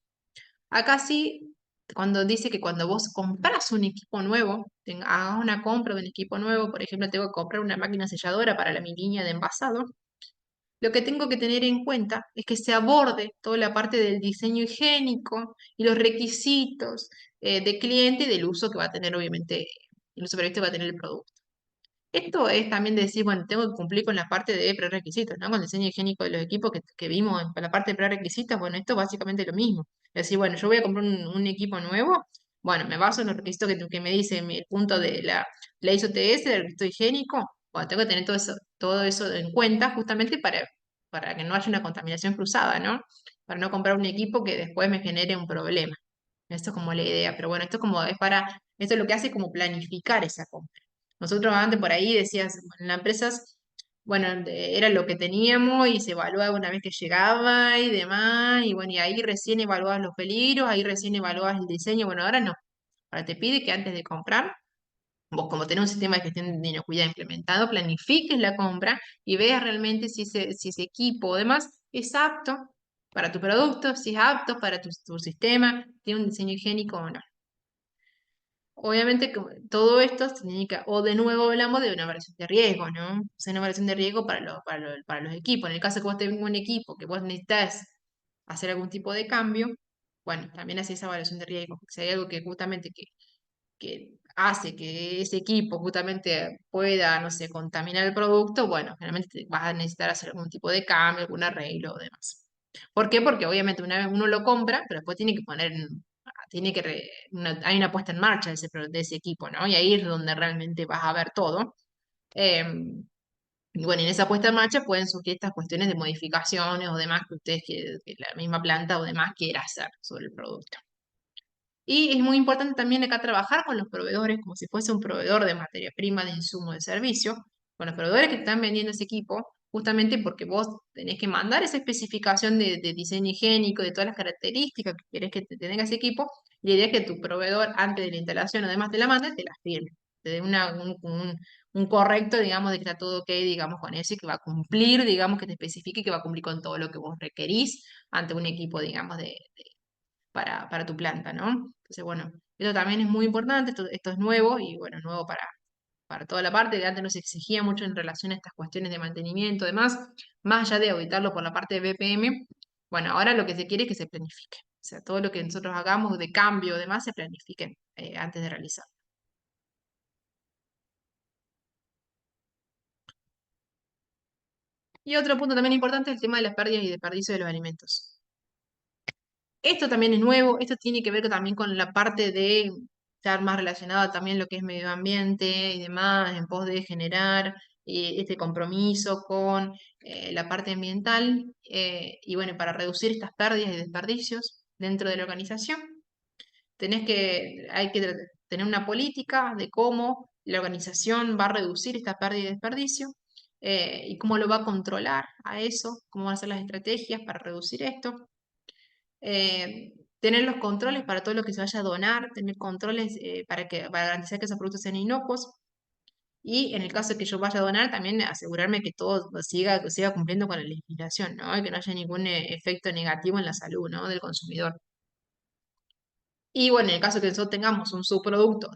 Acá sí, cuando dice que cuando vos compras un equipo nuevo, hagas una compra de un equipo nuevo, por ejemplo, tengo que comprar una máquina selladora para mi línea de envasado, lo que tengo que tener en cuenta es que se aborde toda la parte del diseño higiénico y los requisitos de cliente y del uso que va a tener, obviamente, el uso previsto que va a tener el producto. Esto es también decir, bueno, tengo que cumplir con la parte de prerequisitos, ¿no? Con el diseño higiénico de los equipos que vimos en la parte de prerequisitos, bueno, esto es básicamente lo mismo. Es decir, bueno, yo voy a comprar un equipo nuevo, bueno, me baso en los requisitos que me dice el punto de la ISO TS, del requisito higiénico, bueno, tengo que tener todo eso en cuenta justamente para que no haya una contaminación cruzada, ¿no? Para no comprar un equipo que después me genere un problema. Esto es como la idea, pero bueno, esto es lo que hace como planificar esa compra. Nosotros antes por ahí decías, en las empresas, bueno, era lo que teníamos y se evaluaba una vez que llegaba y demás, y bueno, y ahí recién evaluabas los peligros, ahí recién evaluabas el diseño, bueno, ahora no. Ahora te pide que antes de comprar, vos como tenés un sistema de gestión de inocuidad implementado, planifiques la compra y veas realmente si ese equipo o demás es apto para tu producto, si es apto para tu sistema, tiene un diseño higiénico o no. Obviamente, todo esto significa, o de nuevo hablamos de una evaluación de riesgo, ¿no? O sea, una evaluación de riesgo para los equipos. En el caso que vos tengas un equipo que vos necesitas hacer algún tipo de cambio, bueno, también haces esa evaluación de riesgo. Si hay algo que justamente que hace que ese equipo justamente pueda, no sé, contaminar el producto, bueno, generalmente vas a necesitar hacer algún tipo de cambio, algún arreglo o demás. ¿Por qué? Porque obviamente una vez uno lo compra, pero después tiene que hay una puesta en marcha de ese equipo, ¿no? Y ahí es donde realmente vas a ver todo. Y bueno, en esa puesta en marcha pueden surgir estas cuestiones de modificaciones o demás que la misma planta o demás quiera hacer sobre el producto. Y es muy importante también acá trabajar con los proveedores como si fuese un proveedor de materia prima, de insumo, de servicio, con los proveedores que están vendiendo ese equipo, justamente porque vos tenés que mandar esa especificación de diseño higiénico, de todas las características que querés que te tenga ese equipo, y la idea es que tu proveedor, antes de la instalación, además te la mande, te la firme, te dé un correcto, digamos, de que está todo ok, digamos, con eso y que va a cumplir, digamos, que te especifique que va a cumplir con todo lo que vos requerís ante un equipo, digamos, para tu planta, ¿no? Entonces, bueno, esto también es muy importante, esto es nuevo y bueno, nuevo para toda la parte, de antes no se exigía mucho en relación a estas cuestiones de mantenimiento, demás, más allá de auditarlo por la parte de BPM, bueno, ahora lo que se quiere es que se planifique, o sea, todo lo que nosotros hagamos de cambio, demás, se planifique antes de realizar. Y otro punto también importante es el tema de las pérdidas y desperdicio de los alimentos. Esto también es nuevo, esto tiene que ver también con la parte de estar más relacionada también lo que es medio ambiente y demás, en pos de generar este compromiso con la parte ambiental y bueno, para reducir estas pérdidas y desperdicios dentro de la organización, hay que tener una política de cómo la organización va a reducir esta pérdida y desperdicio y cómo lo va a controlar a eso, cómo van a ser las estrategias para reducir esto. tener los controles para todo lo que se vaya a donar, tener controles para garantizar que esos productos sean inocuos. Y en el caso de que yo vaya a donar, también asegurarme que todo siga cumpliendo con la legislación, ¿no? Y que no haya ningún efecto negativo en la salud, ¿no? del consumidor. Y bueno, en el caso que nosotros tengamos un subproducto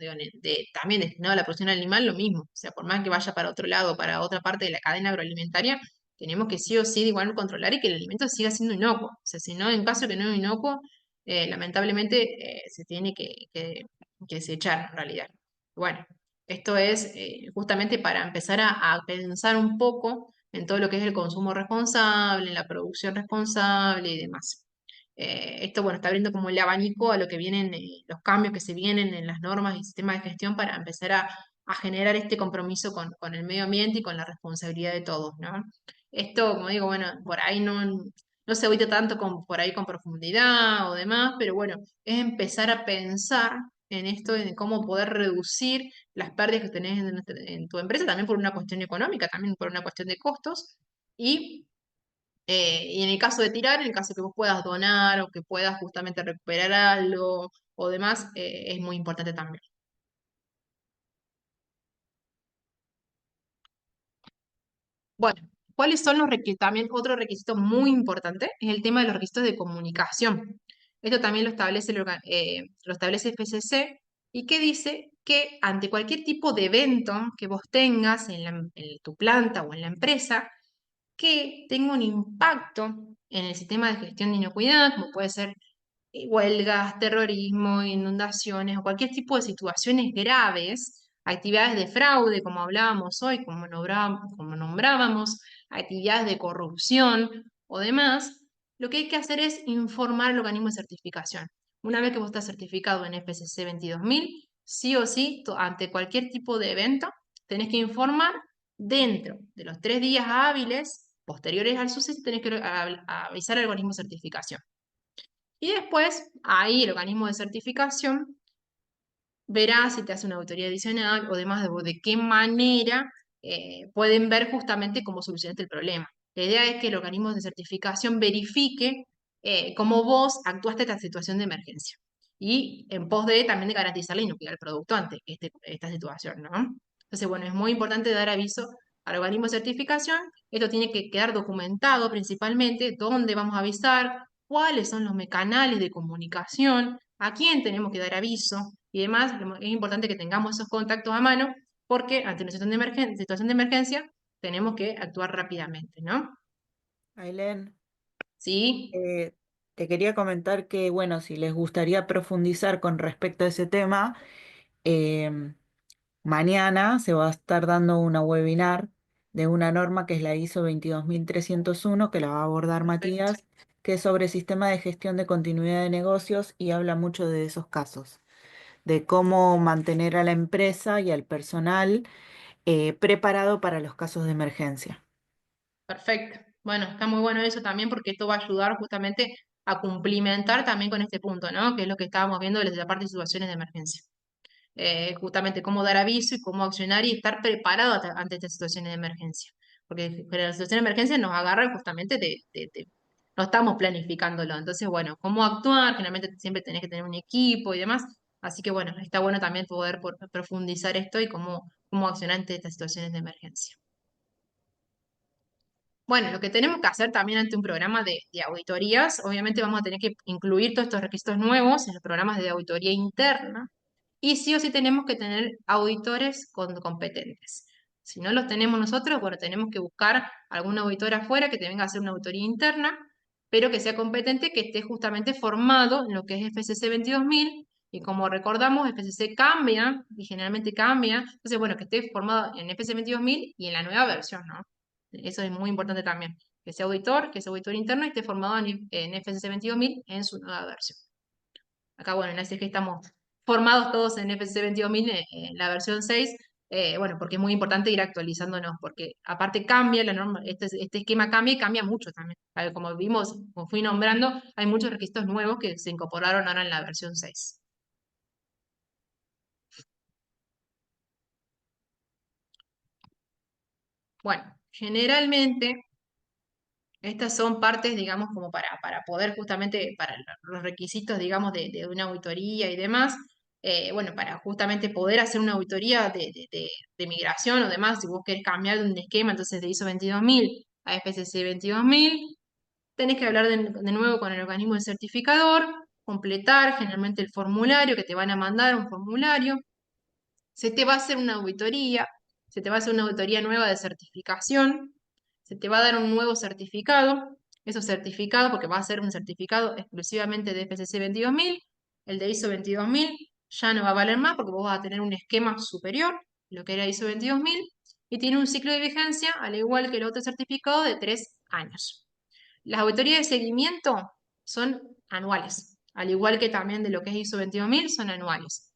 también destinado a la producción animal, lo mismo. O sea, por más que vaya para otro lado, para otra parte de la cadena agroalimentaria, tenemos que sí o sí de igual controlar y que el alimento siga siendo inocuo. O sea, si no, en caso que no es inocuo, lamentablemente se tiene que desechar en realidad. Bueno, esto es justamente para empezar a pensar un poco en todo lo que es el consumo responsable, en la producción responsable y demás. Esto, bueno, está abriendo como el abanico a lo que vienen, los cambios que se vienen en las normas y sistemas de gestión para empezar a generar este compromiso con el medio ambiente y con la responsabilidad de todos, ¿no? Esto, como digo, bueno, por ahí no se ahorita tanto por ahí con profundidad o demás, pero bueno, es empezar a pensar en esto, en cómo poder reducir las pérdidas que tenés en tu empresa, también por una cuestión económica, también por una cuestión de costos, y y en el caso de tirar, en el caso que vos puedas donar o que puedas justamente recuperar algo o demás, es muy importante también. Bueno, ¿cuáles son los requisitos? También otro requisito muy importante es el tema de los requisitos de comunicación. Esto también lo establece FCC y que dice que ante cualquier tipo de evento que vos tengas en tu planta o en la empresa, que tenga un impacto en el sistema de gestión de inocuidad, como puede ser huelgas, terrorismo, inundaciones o cualquier tipo de situaciones graves, actividades de fraude, como hablábamos hoy, como nombrábamos, actividades de corrupción o demás, lo que hay que hacer es informar al organismo de certificación. Una vez que vos estás certificado en FSC 22000, sí o sí, ante cualquier tipo de evento, tenés que informar dentro de los 3 días hábiles posteriores al suceso, tenés que avisar al organismo de certificación. Y después, ahí el organismo de certificación verá si te hace una auditoría adicional o demás de qué manera pueden ver justamente cómo solucionaste el problema. La idea es que el organismo de certificación verifique cómo vos actuaste en esta situación de emergencia. Y en pos de también de garantizar la inocuidad del producto ante esta situación, ¿no? Entonces, bueno, es muy importante dar aviso al organismo de certificación. Esto tiene que quedar documentado principalmente, dónde vamos a avisar, cuáles son los canales de comunicación, a quién tenemos que dar aviso y demás. Es importante que tengamos esos contactos a mano porque ante una situación de emergencia tenemos que actuar rápidamente, ¿no? Ailén, Sí, eh, te quería comentar que, bueno, si les gustaría profundizar con respecto a ese tema, em, mañana se va a estar dando una webinar de una norma que es la ISO 22301, que la va a abordar perfecto. Matías, que es sobre sistema de gestión de continuidad de negocios y habla mucho de esos casos, de cómo mantener a la empresa y al personal preparado para los casos de emergencia. Perfecto. Bueno, está muy bueno eso también porque esto va a ayudar justamente a cumplimentar también con este punto, ¿no? Que es lo que estábamos viendo desde la parte de situaciones de emergencia. Justamente cómo dar aviso y cómo accionar y estar preparado ante estas situaciones de emergencia. Porque las situaciones de emergencia nos agarran justamente no estamos planificándolo. Entonces, bueno, cómo actuar, generalmente siempre tenés que tener un equipo y demás. Así que bueno, está bueno también poder profundizar esto y cómo accionar ante estas situaciones de emergencia. Bueno, lo que tenemos que hacer también ante un programa de auditorías, obviamente vamos a tener que incluir todos estos requisitos nuevos en los programas de auditoría interna y sí o sí tenemos que tener auditores competentes. Si no los tenemos nosotros, bueno, tenemos que buscar algún auditor afuera que te venga a hacer una auditoría interna, pero que sea competente, que esté justamente formado en lo que es FCC 22000 y como recordamos, FCC cambia y generalmente cambia, entonces bueno, que esté formado en FCC 22000 y en la nueva versión, ¿no? Eso es muy importante también. Que sea auditor interno y esté formado en FCC 22000 en su nueva versión. Acá, bueno, en la SG estamos formados todos en FCC 22000 en la versión 6. Bueno, porque es muy importante ir actualizándonos, porque aparte cambia la norma, este esquema cambia y cambia mucho también. A ver, como vimos, como fui nombrando, hay muchos requisitos nuevos que se incorporaron ahora en la versión 6. Bueno, generalmente Estas son partes, digamos, como para poder justamente, para los requisitos, digamos, de una auditoría y demás. Bueno, para justamente poder hacer una auditoría de migración o demás, si vos querés cambiar de un esquema, entonces de ISO 22000 a FSC 22000, tenés que hablar de nuevo con el organismo de certificador, completar generalmente el formulario que te van a mandar, un formulario. Se te va a hacer una auditoría, se te va a hacer una auditoría nueva de certificación, se te va a dar un nuevo certificado, esos certificados, porque va a ser un certificado exclusivamente de FCC 22000, el de ISO 22000 ya no va a valer más porque vos vas a tener un esquema superior, lo que era ISO 22000, y tiene un ciclo de vigencia, al igual que el otro certificado, de 3 años. Las auditorías de seguimiento son anuales, al igual que también de lo que es ISO 22000, son anuales.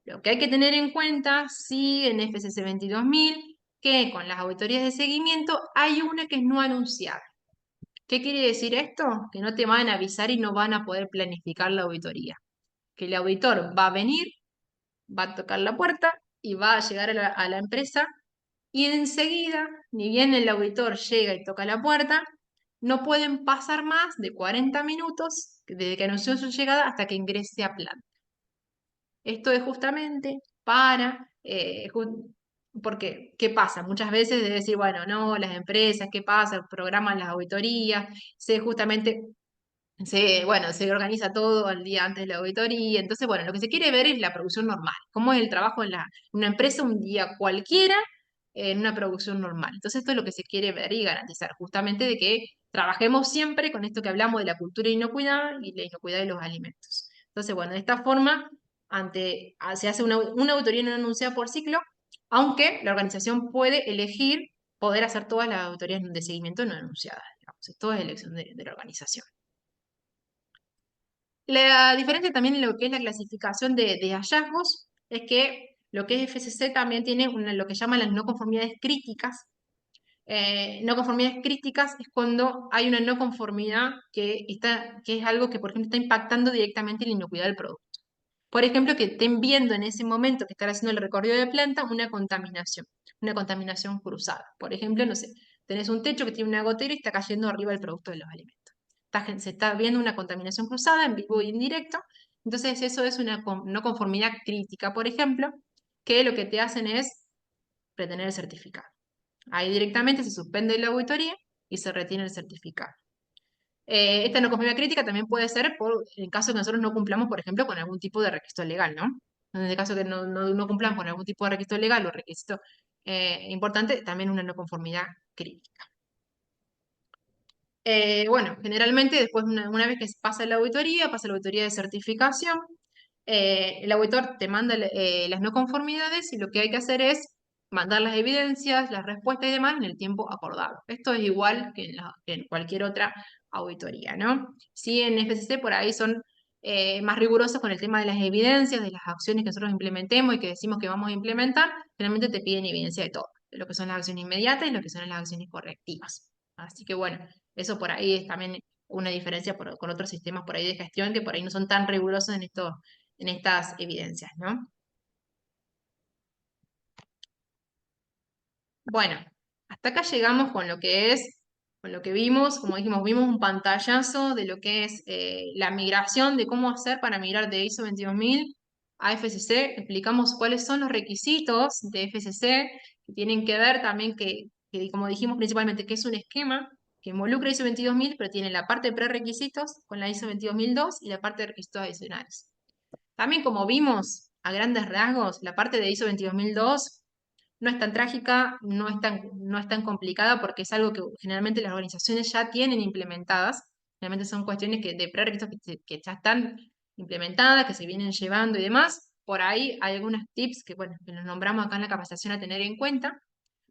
Lo que hay que tener en cuenta, sí, en FCC 22000, que con las auditorías de seguimiento hay una que es no anunciada. ¿Qué quiere decir esto? Que no te van a avisar y no van a poder planificar la auditoría. Que el auditor va a venir, va a tocar la puerta y va a llegar a la empresa y enseguida, ni bien el auditor llega y toca la puerta, no pueden pasar más de 40 minutos desde que anunció su llegada hasta que ingrese a planta. Esto es justamente para, porque, ¿qué pasa? Muchas veces de decir, bueno, no, las empresas, ¿qué pasa? Programan las auditorías, justamente bueno, se organiza todo el día antes de la auditoría. Entonces, bueno, lo que se quiere ver es la producción normal. ¿Cómo es el trabajo en una empresa un día cualquiera en una producción normal? Entonces, esto es lo que se quiere ver y garantizar, justamente de que trabajemos siempre con esto que hablamos de la cultura de inocuidad y la inocuidad de los alimentos. Entonces, bueno, de esta forma, se hace una auditoría no anunciada por ciclo, aunque la organización puede elegir poder hacer todas las auditorías de seguimiento no anunciadas. Digamos. Esto es elección de la organización. La diferencia también en lo que es la clasificación de hallazgos es que lo que es FCC también tiene lo que llaman las no conformidades críticas. No conformidades críticas es cuando hay una no conformidad que es algo que, por ejemplo, está impactando directamente la inocuidad del producto. Por ejemplo, que estén viendo en ese momento que están haciendo el recorrido de planta una contaminación cruzada. Por ejemplo, no sé, tenés un techo que tiene una gotera y está cayendo arriba el producto de los alimentos. Se está viendo una contaminación cruzada en vivo e indirecto. Entonces, eso es una no conformidad crítica, por ejemplo, que lo que te hacen es retener el certificado. Ahí directamente se suspende la auditoría y se retiene el certificado. Esta no conformidad crítica también puede ser en caso de que nosotros no cumplamos, por ejemplo, con algún tipo de requisito legal, ¿no? En el caso de que no cumplamos con algún tipo de requisito legal o requisito importante, también una no conformidad crítica. Bueno, generalmente después, una vez que pasa la auditoría de certificación, el auditor te manda las no conformidades y lo que hay que hacer es mandar las evidencias, las respuestas y demás en el tiempo acordado. Esto es igual que en cualquier otra auditoría, ¿no? Sí, en FCC por ahí son más rigurosos con el tema de las evidencias, de las acciones que nosotros implementemos y que decimos que vamos a implementar, generalmente te piden evidencia de todo, de lo que son las acciones inmediatas y lo que son las acciones correctivas. Así que bueno, eso por ahí es también una diferencia con otros sistemas por ahí de gestión que por ahí no son tan rigurosos en estas evidencias, ¿no? Bueno, hasta acá llegamos con lo que vimos, como dijimos, vimos un pantallazo de lo que es la migración, de cómo hacer para migrar de ISO 22000 a FCC, explicamos cuáles son los requisitos de FCC, que tienen que ver también que como dijimos principalmente, que es un esquema que involucra ISO 22000, pero tiene la parte de prerequisitos con la ISO 22002 y la parte de requisitos adicionales. También como vimos a grandes rasgos, la parte de ISO 22002 no es tan trágica, no es tan complicada porque es algo que generalmente las organizaciones ya tienen implementadas. Realmente son cuestiones de prerequisitos que ya están implementadas, que se vienen llevando y demás. Por ahí hay algunos tips que, bueno, que los nombramos acá en la capacitación a tener en cuenta.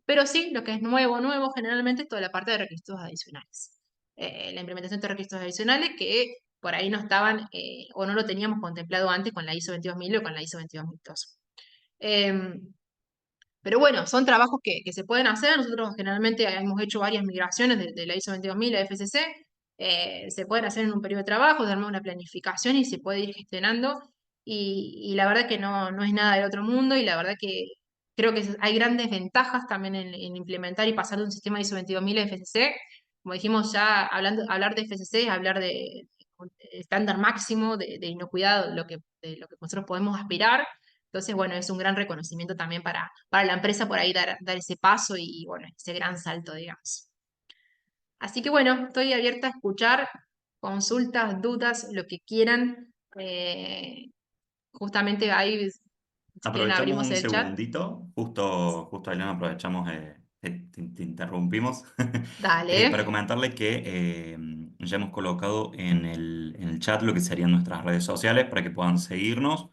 Pero sí, lo que es nuevo, generalmente es toda la parte de requisitos adicionales. La implementación de requisitos adicionales que por ahí no estaban o no lo teníamos contemplado antes con la ISO 22000 o con la ISO 22002. Pero bueno, son trabajos que se pueden hacer. Nosotros generalmente hemos hecho varias migraciones de la ISO 22000 a FCC. Se pueden hacer en un periodo de trabajo, se arma una planificación y se puede ir gestionando. Y la verdad que no es nada del otro mundo y la verdad que creo que hay grandes ventajas también en implementar y pasar de un sistema ISO 22000 a FCC. como dijimos ya, hablar de FCC es hablar de estándar máximo de inocuidad, de lo que nosotros podemos aspirar. Entonces, bueno, es un gran reconocimiento también para la empresa por ahí dar ese paso y, bueno, ese gran salto, digamos. Así que bueno, estoy abierta a escuchar consultas, dudas, lo que quieran. Justamente ahí, si quieren, Aprovechamos abrimos un el chat. segundito, justo Ailén, aprovechamos, te interrumpimos, para Dale. comentarle que ya hemos colocado en el chat lo que serían nuestras redes sociales para que puedan seguirnos,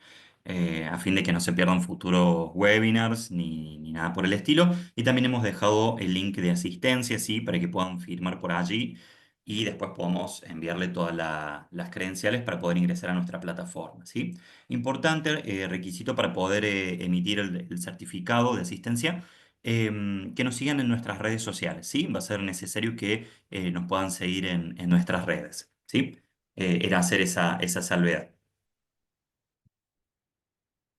a fin de que no se pierdan futuros webinars ni nada por el estilo. Y también hemos dejado el link de asistencia, ¿sí? Para que puedan firmar por allí y después podamos enviarle todas las credenciales para poder ingresar a nuestra plataforma, ¿sí? Importante requisito para poder emitir el certificado de asistencia, que nos sigan en nuestras redes sociales, ¿sí? Va a ser necesario que nos puedan seguir en nuestras redes, ¿sí? Era hacer esa salvedad.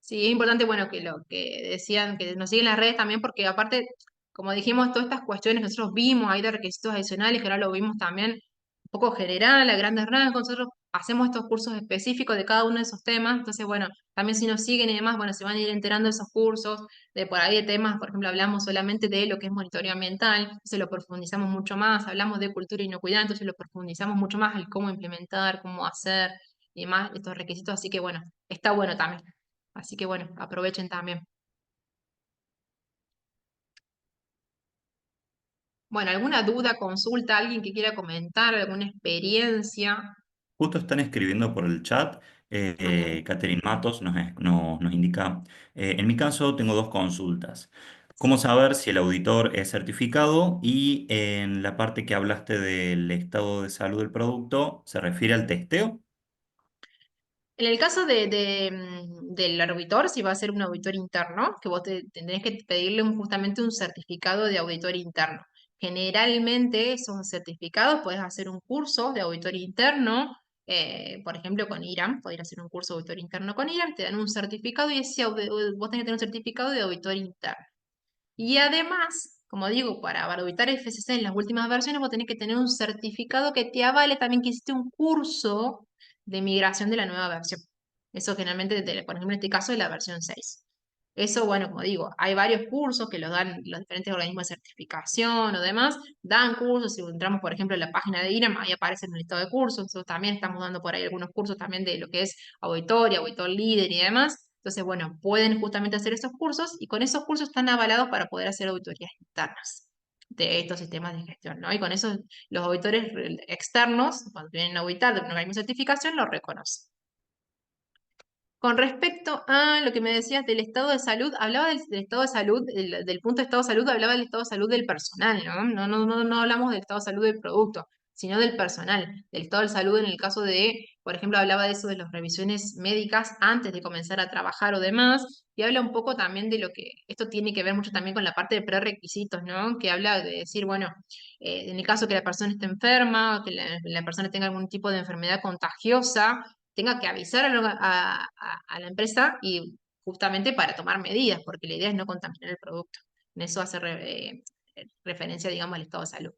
Sí, es importante, bueno, que lo que decían, que nos siguen las redes también, porque aparte, como dijimos, todas estas cuestiones que nosotros vimos ahí de requisitos adicionales, que ahora lo vimos también un poco general, a grandes rasgos, nosotros hacemos estos cursos específicos de cada uno de esos temas, entonces, bueno, también si nos siguen y demás, bueno, se van a ir enterando de esos cursos, de por ahí de temas, por ejemplo, hablamos solamente de lo que es monitoreo ambiental, entonces lo profundizamos mucho más, hablamos de cultura y inocuidad, entonces lo profundizamos mucho más, el cómo implementar, cómo hacer y demás, estos requisitos, así que, bueno, está bueno también. Así que bueno, aprovechen también. Bueno, ¿alguna duda, consulta, alguien que quiera comentar, alguna experiencia? Justo están escribiendo por el chat. Dale. Catherine Matos nos indica, en mi caso tengo dos consultas. ¿Cómo Sí. saber si el auditor es certificado? Y en la parte que hablaste del estado de salud del producto, ¿se refiere al testeo? En el caso del auditor, si va a ser un auditor interno, que vos tendréis que pedirle justamente un certificado de auditor interno. Generalmente esos certificados puedes hacer un curso de auditor interno, por ejemplo con IRAM, podés hacer un curso de auditor interno con IRAM, te dan un certificado y vos tenés que tener un certificado de auditor interno. Y además, como digo, para auditar FCC en las últimas versiones, vos tenés que tener un certificado que te avale también que hiciste un curso de migración de la nueva versión. Eso generalmente, por ejemplo, en este caso, es la versión 6. Eso, bueno, como digo, hay varios cursos que los dan los diferentes organismos de certificación o demás, dan cursos. Si entramos, por ejemplo, en la página de IRAM, ahí aparece el listado de cursos. Nosotros también estamos dando por ahí algunos cursos también de lo que es auditor y auditor líder y demás. Entonces, bueno, pueden justamente hacer esos cursos y con esos cursos están avalados para poder hacer auditorías internas de estos sistemas de gestión, ¿no? Y con eso los auditores externos, cuando vienen a auditar de un organismo de certificación, lo reconocen. Con respecto a lo que me decías del estado de salud, hablaba del estado de salud, del punto de estado de salud, hablaba del estado de salud del personal, ¿no? No hablamos del estado de salud del producto, sino del personal, del estado de salud en el caso de, por ejemplo, hablaba de eso de las revisiones médicas antes de comenzar a trabajar o demás, y habla un poco también de lo que, esto tiene que ver mucho también con la parte de prerequisitos, ¿no? Que habla de decir, bueno, en el caso que la persona esté enferma, o que la persona tenga algún tipo de enfermedad contagiosa, tenga que avisar a la empresa y justamente para tomar medidas, porque la idea es no contaminar el producto. En eso hace referencia, digamos, al estado de salud.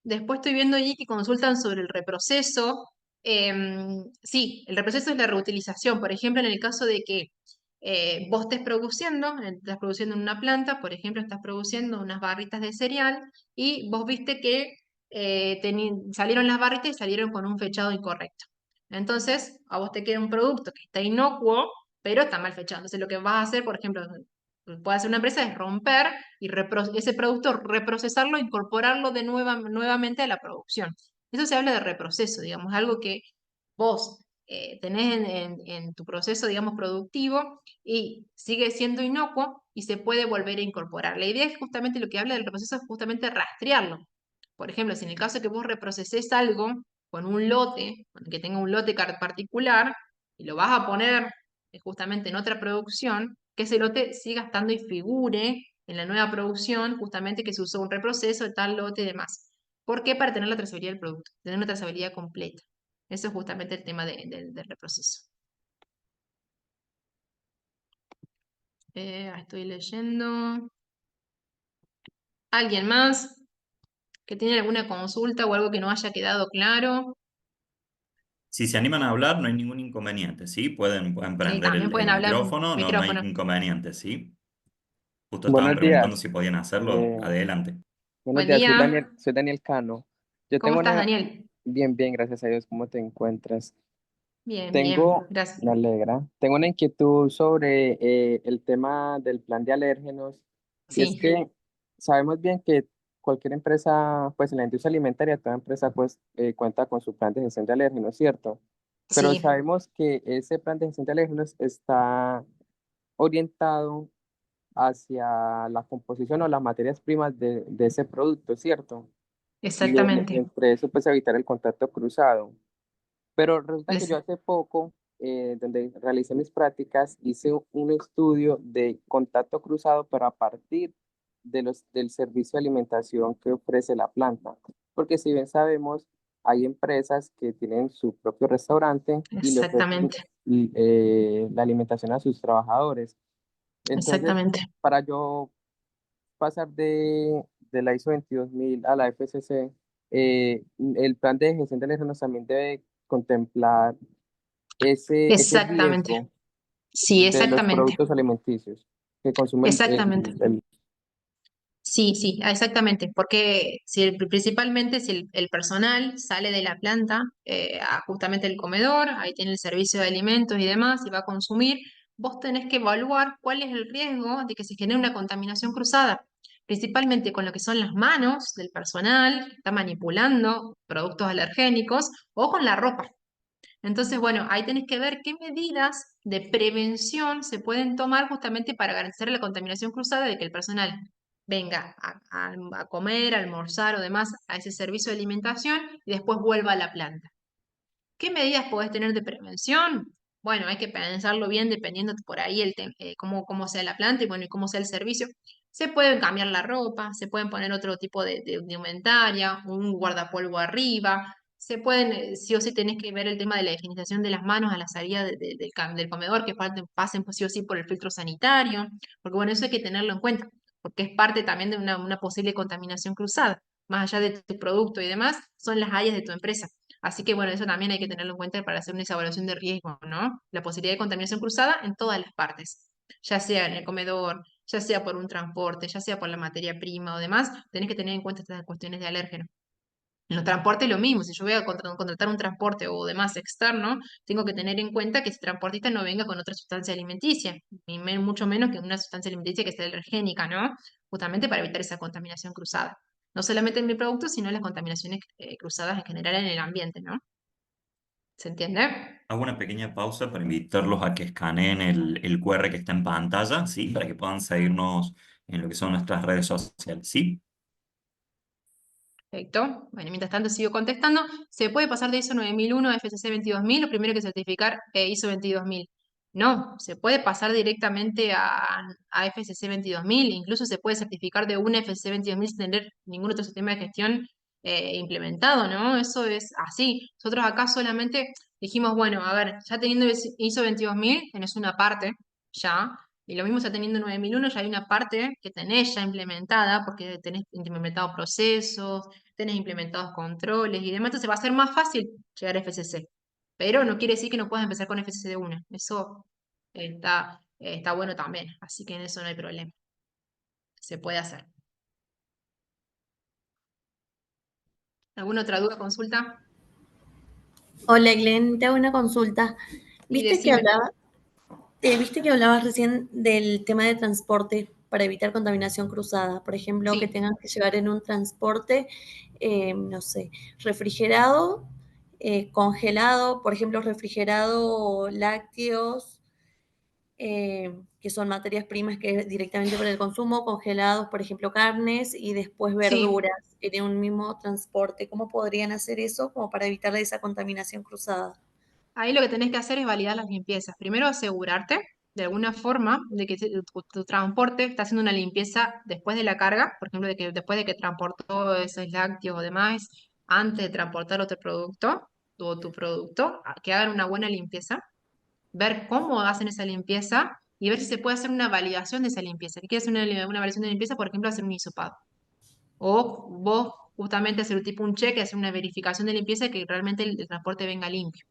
Después estoy viendo allí que consultan sobre el reproceso. Sí, el reproceso es la reutilización. Por ejemplo, en el caso de que vos estás produciendo en una planta, por ejemplo, estás produciendo unas barritas de cereal y vos viste que salieron las barritas y salieron con un fechado incorrecto. Entonces, a vos te queda un producto que está inocuo, pero está mal fechado. Entonces, lo que vas a hacer, por ejemplo, puede hacer una empresa es romper y ese producto reprocesarlo, incorporarlo nuevamente a la producción. Eso se habla de reproceso, digamos, algo que vos tenés en tu proceso, digamos, productivo y sigue siendo inocuo y se puede volver a incorporar. La idea es justamente lo que habla del reproceso es justamente rastrearlo. Por ejemplo, si en el caso que vos reproceses algo con un lote, que tenga un lote particular, y lo vas a poner justamente en otra producción, que ese lote siga estando y figure en la nueva producción, justamente que se usó un reproceso de tal lote y demás. ¿Por qué? Para tener la trazabilidad del producto, tener una trazabilidad completa. Eso es justamente el tema del reproceso. Estoy leyendo. ¿Alguien más? que tienen alguna consulta o algo que no haya quedado claro. Si se animan a hablar, no hay ningún inconveniente, ¿sí? Pueden Sí, prender también el pueden hablar micrófono, no hay micrófono. inconveniente, ¿sí? Justo estaban Buenos preguntando días. si podían hacerlo. eh, Adelante. buenos Buen días, día. Soy Daniel Cano. Yo ¿Cómo tengo estás, una... Daniel? Bien, bien, gracias a Dios. ¿Cómo te encuentras? Bien, bien. Tengo, Gracias. me alegra, tengo una inquietud sobre el tema del plan de alérgenos. Y es Sí, que sabemos bien que cualquier empresa, pues en la industria alimentaria, toda empresa pues cuenta con su plan de gestión de alérgenos, ¿cierto? Pero sí, sabemos que ese plan de gestión de alérgenos está orientado hacia la composición o las materias primas de ese producto, ¿cierto? Y exactamente. entre eso, pues evitar el contacto cruzado. Pero resulta que yo Les- hace poco, donde realicé mis prácticas, hice un estudio de contacto cruzado, pero a partir del servicio de alimentación que ofrece la planta. Porque si bien sabemos, hay empresas que tienen su propio restaurante y le ofrecen Exactamente. la alimentación a sus trabajadores. Entonces, Exactamente. para yo pasar de la ISO 22000 a la FCC, el plan de gestión de riesgos también debe contemplar ese Exactamente. riesgo Sí, de los exactamente. productos alimenticios que consume Exactamente. el- Sí, sí, exactamente, porque si principalmente si el personal sale de la planta a justamente el comedor, ahí tiene el servicio de alimentos y demás, y va a consumir, vos tenés que evaluar cuál es el riesgo de que se genere una contaminación cruzada, principalmente con lo que son las manos del personal que está manipulando productos alergénicos o con la ropa. Entonces, bueno, ahí tenés que ver qué medidas de prevención se pueden tomar justamente para garantizar la contaminación cruzada de que el personal venga a comer, a almorzar o demás a ese servicio de alimentación y después vuelva a la planta. ¿Qué medidas podés tener de prevención? Bueno, hay que pensarlo bien dependiendo por ahí cómo sea la planta y bueno, y cómo sea el servicio. Se pueden cambiar la ropa, se pueden poner otro tipo de indumentaria, un guardapolvo arriba, se pueden, sí o sí tenés que ver el tema de la higienización de las manos a la salida del comedor, que pasen pues, sí o sí por el filtro sanitario, porque bueno, eso hay que tenerlo en cuenta, porque es parte también de una posible contaminación cruzada. Más allá de tu producto y demás, son las áreas de tu empresa. Así que bueno, eso también hay que tenerlo en cuenta para hacer una evaluación de riesgo, ¿no? La posibilidad de contaminación cruzada en todas las partes, ya sea en el comedor, ya sea por un transporte, ya sea por la materia prima o demás, tenés que tener en cuenta estas cuestiones de alérgeno. En los transportes lo mismo, si yo voy a contratar un transporte o demás externo, tengo que tener en cuenta que ese transportista no venga con otra sustancia alimenticia, ni mucho menos que una sustancia alimenticia que sea alergénica, ¿no? Justamente para evitar esa contaminación cruzada. No solamente en mi producto, sino las contaminaciones cruzadas en general en el ambiente, ¿no? ¿Se entiende? Hago una pequeña pausa para invitarlos a que escaneen el QR que está en pantalla, ¿sí? Para que puedan seguirnos en lo que son nuestras redes sociales, ¿sí? Perfecto. Bueno, mientras tanto sigo contestando. ¿Se puede pasar de ISO 9001 a FCC 22000? Lo primero que certificar ISO 22000. No, se puede pasar directamente a FCC 22000. Incluso se puede certificar de un FCC 22000 sin tener ningún otro sistema de gestión implementado, ¿no? Eso es así. Nosotros acá solamente dijimos, bueno, a ver, ya teniendo ISO 22000, tenés una parte ya. Y lo mismo ya teniendo 9001, ya hay una parte que tenés ya implementada, porque tenés implementado procesos, tenés implementados controles y demás, entonces va a ser más fácil llegar a FCC. Pero no quiere decir que no puedas empezar con FCC de una. Eso está bueno también, así que en eso no hay problema. Se puede hacer. ¿Alguna otra duda, consulta? Hola Glenn, te hago una consulta. Y ¿Viste que decime. hablaba, viste que hablabas recién del tema de transporte para evitar contaminación cruzada? Por ejemplo, que Sí, tengan que llevar en un transporte, no sé, refrigerado, congelado, por ejemplo, refrigerado lácteos, que son materias primas que es directamente para el consumo, congelados, por ejemplo, carnes y después sí. verduras en un mismo transporte. ¿Cómo podrían hacer eso como para evitar esa contaminación cruzada? Ahí lo que tenés que hacer es validar las limpiezas. Primero asegurarte de alguna forma de que tu transporte está haciendo una limpieza después de la carga, por ejemplo, de que después de que transportó esos lácteos o demás, antes de transportar otro producto o tu producto, que hagan una buena limpieza, ver cómo hacen esa limpieza y ver si se puede hacer una validación de esa limpieza. ¿Qué quiere hacer una validación de limpieza? Por ejemplo, hacer un hisopado. O vos justamente hacer tipo un cheque, hacer una verificación de limpieza y que realmente el transporte venga limpio.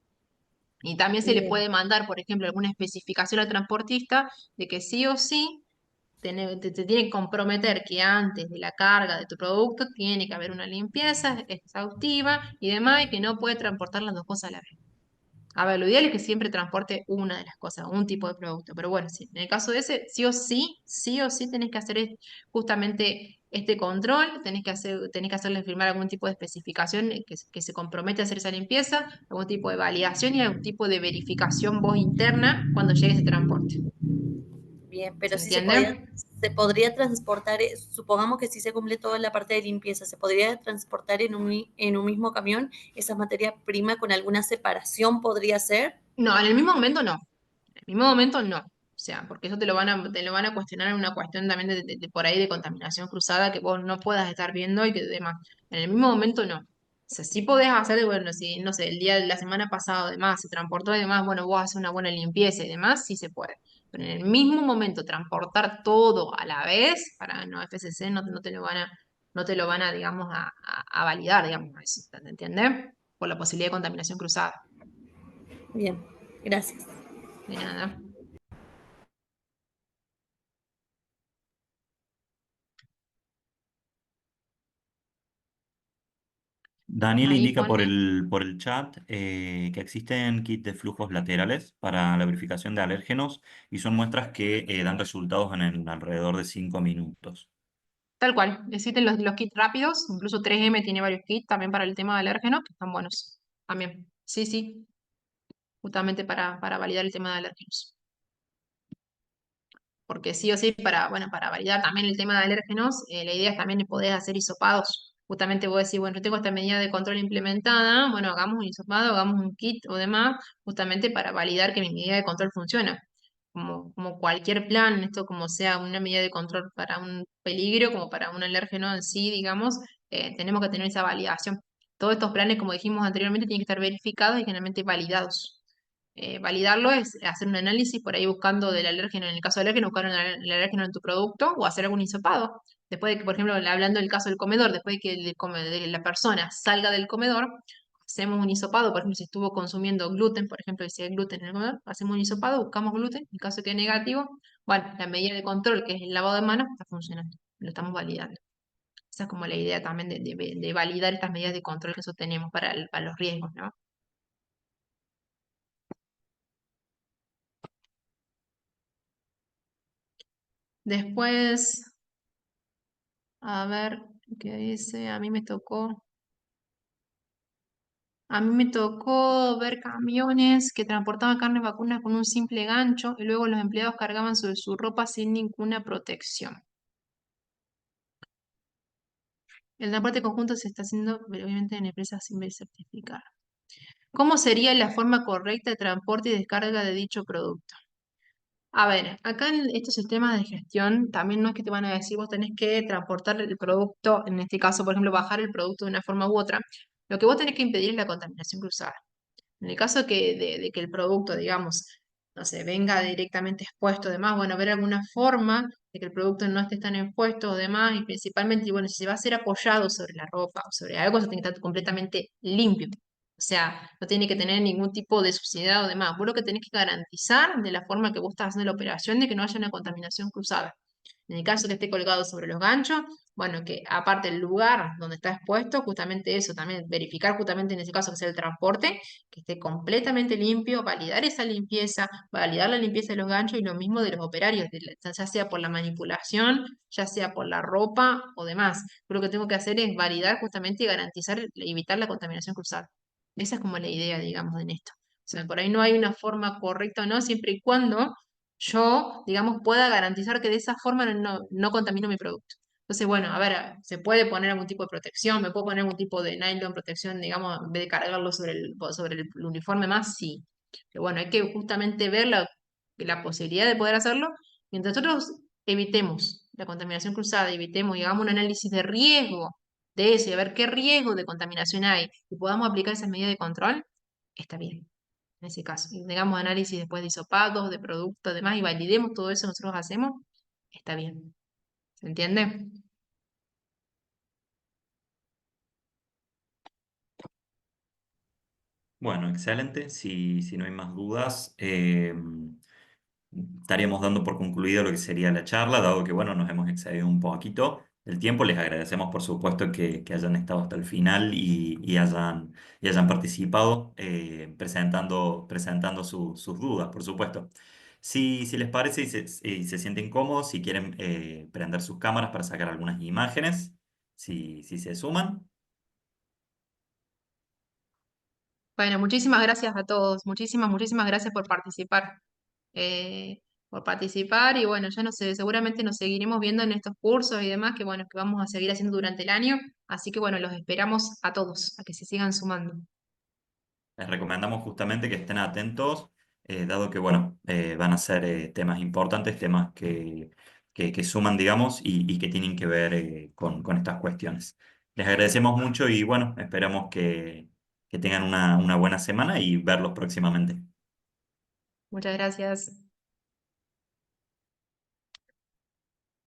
Y también se le Bien, puede mandar, por ejemplo, alguna especificación al transportista de que sí o sí te tiene que comprometer que antes de la carga de tu producto tiene que haber una limpieza exhaustiva y demás, y que no puede transportar las dos cosas a la vez. A ver, lo ideal es que siempre transporte una de las cosas, un tipo de producto, pero bueno, sí, en el caso de ese, sí o sí tenés que hacer justamente este control, tenés que hacerle firmar algún tipo de especificación que se compromete a hacer esa limpieza, algún tipo de validación y algún tipo de verificación voz interna cuando llegue ese transporte. bien, ¿Se pero sí entiende? se podría transportar, supongamos que sí se cumple toda la parte de limpieza, ¿se podría transportar en un mismo camión esa materia prima con alguna separación podría ser? No, en el mismo momento no. En el mismo momento no. O sea, porque eso te lo van a cuestionar en una cuestión también de por ahí de contaminación cruzada que vos no puedas estar viendo y que demás. En el mismo momento no. O sea, sí podés hacer, bueno, si, no sé, el día de la semana pasada, demás, se transportó y demás, bueno, vos haces una buena limpieza y demás, sí se puede. Pero en el mismo momento transportar todo a la vez, para no, FCC no te lo van a, no te lo van a, digamos, a validar, digamos, eso, ¿entiendes? Por la posibilidad de contaminación cruzada. Bien, gracias. De nada. Daniel Ahí indica pone. por el chat que existen kits de flujos laterales para la verificación de alérgenos y son muestras que dan resultados en alrededor de 5 minutos. Tal cual, existen los kits rápidos, incluso 3M tiene varios kits también para el tema de alérgenos, que están buenos también. Sí, sí, justamente para validar el tema de alérgenos. Porque sí o sí, bueno, para validar también el tema de alérgenos, la idea es también poder hacer hisopados. Justamente vos decís, bueno, yo tengo esta medida de control implementada, bueno, hagamos un hisopado, hagamos un kit o demás, justamente para validar que mi medida de control funciona. Como cualquier plan, esto como sea una medida de control para un peligro, como para un alérgeno en sí, digamos, tenemos que tener esa validación. Todos estos planes, como dijimos anteriormente, tienen que estar verificados y generalmente validados. Validarlo es hacer un análisis por ahí buscando del alérgeno, en el caso del alérgeno, buscar el alérgeno en tu producto o hacer algún hisopado. Después de que, por ejemplo, hablando del caso del comedor, después de que de la persona salga del comedor, hacemos un hisopado, por ejemplo, si estuvo consumiendo gluten, por ejemplo, si hay gluten en el comedor, hacemos un hisopado, buscamos gluten, en caso de que es negativo, bueno, la medida de control, que es el lavado de manos, está funcionando, lo estamos validando. Esa es como la idea también de validar estas medidas de control que sostenemos para los riesgos, ¿no? Después, a ver, ¿qué dice? A mí me tocó ver camiones que transportaban carne vacuna con un simple gancho y luego los empleados cargaban sobre su ropa sin ninguna protección. El transporte conjunto se está haciendo, pero obviamente, en empresas sin certificar. ¿Cómo sería la forma correcta de transporte y descarga de dicho producto? A ver, acá en estos sistemas de gestión también no es que te van a decir vos tenés que transportar el producto, en este caso, por ejemplo, bajar el producto de una forma u otra. Lo que vos tenés que impedir es la contaminación cruzada. En el caso de que el producto, digamos, no sé, venga directamente expuesto, demás, bueno, ver alguna forma de que el producto no esté tan expuesto o demás, y principalmente, y bueno, si se va a ser apoyado sobre la ropa o sobre algo, eso tiene que estar completamente limpio. O sea, no tiene que tener ningún tipo de suciedad o demás. Vos lo que tenés que garantizar de la forma que vos estás haciendo la operación de que no haya una contaminación cruzada. En el caso que esté colgado sobre los ganchos, bueno, que aparte el lugar donde está expuesto, justamente eso, también verificar justamente en ese caso que sea el transporte, que esté completamente limpio, validar esa limpieza, validar la limpieza de los ganchos y lo mismo de los operarios, ya sea por la manipulación, ya sea por la ropa o demás. Yo lo que tengo que hacer es validar justamente y garantizar, evitar la contaminación cruzada. Esa es como la idea, digamos, en esto. O sea, por ahí no hay una forma correcta o no, siempre y cuando yo, digamos, pueda garantizar que de esa forma no contamino mi producto. Entonces, bueno, a ver, se puede poner algún tipo de protección, me puedo poner algún tipo de nylon protección, digamos, en vez de cargarlo sobre el uniforme más, sí. Pero bueno, hay que justamente ver la posibilidad de poder hacerlo. Mientras nosotros evitemos la contaminación cruzada, evitemos y hagamos un análisis de riesgo de eso y a ver qué riesgo de contaminación hay y podamos aplicar esas medidas de control, está bien en ese caso. Y tengamos análisis después de hisopados, de productos, demás, y validemos todo eso que nosotros hacemos, está bien. ¿Se entiende? Bueno, excelente. Si no hay más dudas, estaríamos dando por concluido lo que sería la charla, dado que, bueno, nos hemos excedido un poquito del tiempo. Les agradecemos, por supuesto, que hayan estado hasta el final y hayan participado presentando sus dudas, por supuesto. Si les parece y se sienten cómodos, si quieren prender sus cámaras para sacar algunas imágenes, si se suman. Bueno, muchísimas gracias a todos, muchísimas gracias por participar y bueno, ya no sé, seguramente nos seguiremos viendo en estos cursos y demás que bueno, que vamos a seguir haciendo durante el año, así que bueno, los esperamos a todos, a que se sigan sumando. Les recomendamos justamente que estén atentos, dado que, bueno, van a ser temas importantes, temas que suman, digamos, y que tienen que ver con estas cuestiones. Les agradecemos mucho y, bueno, esperamos que tengan una buena semana y verlos próximamente. Muchas gracias.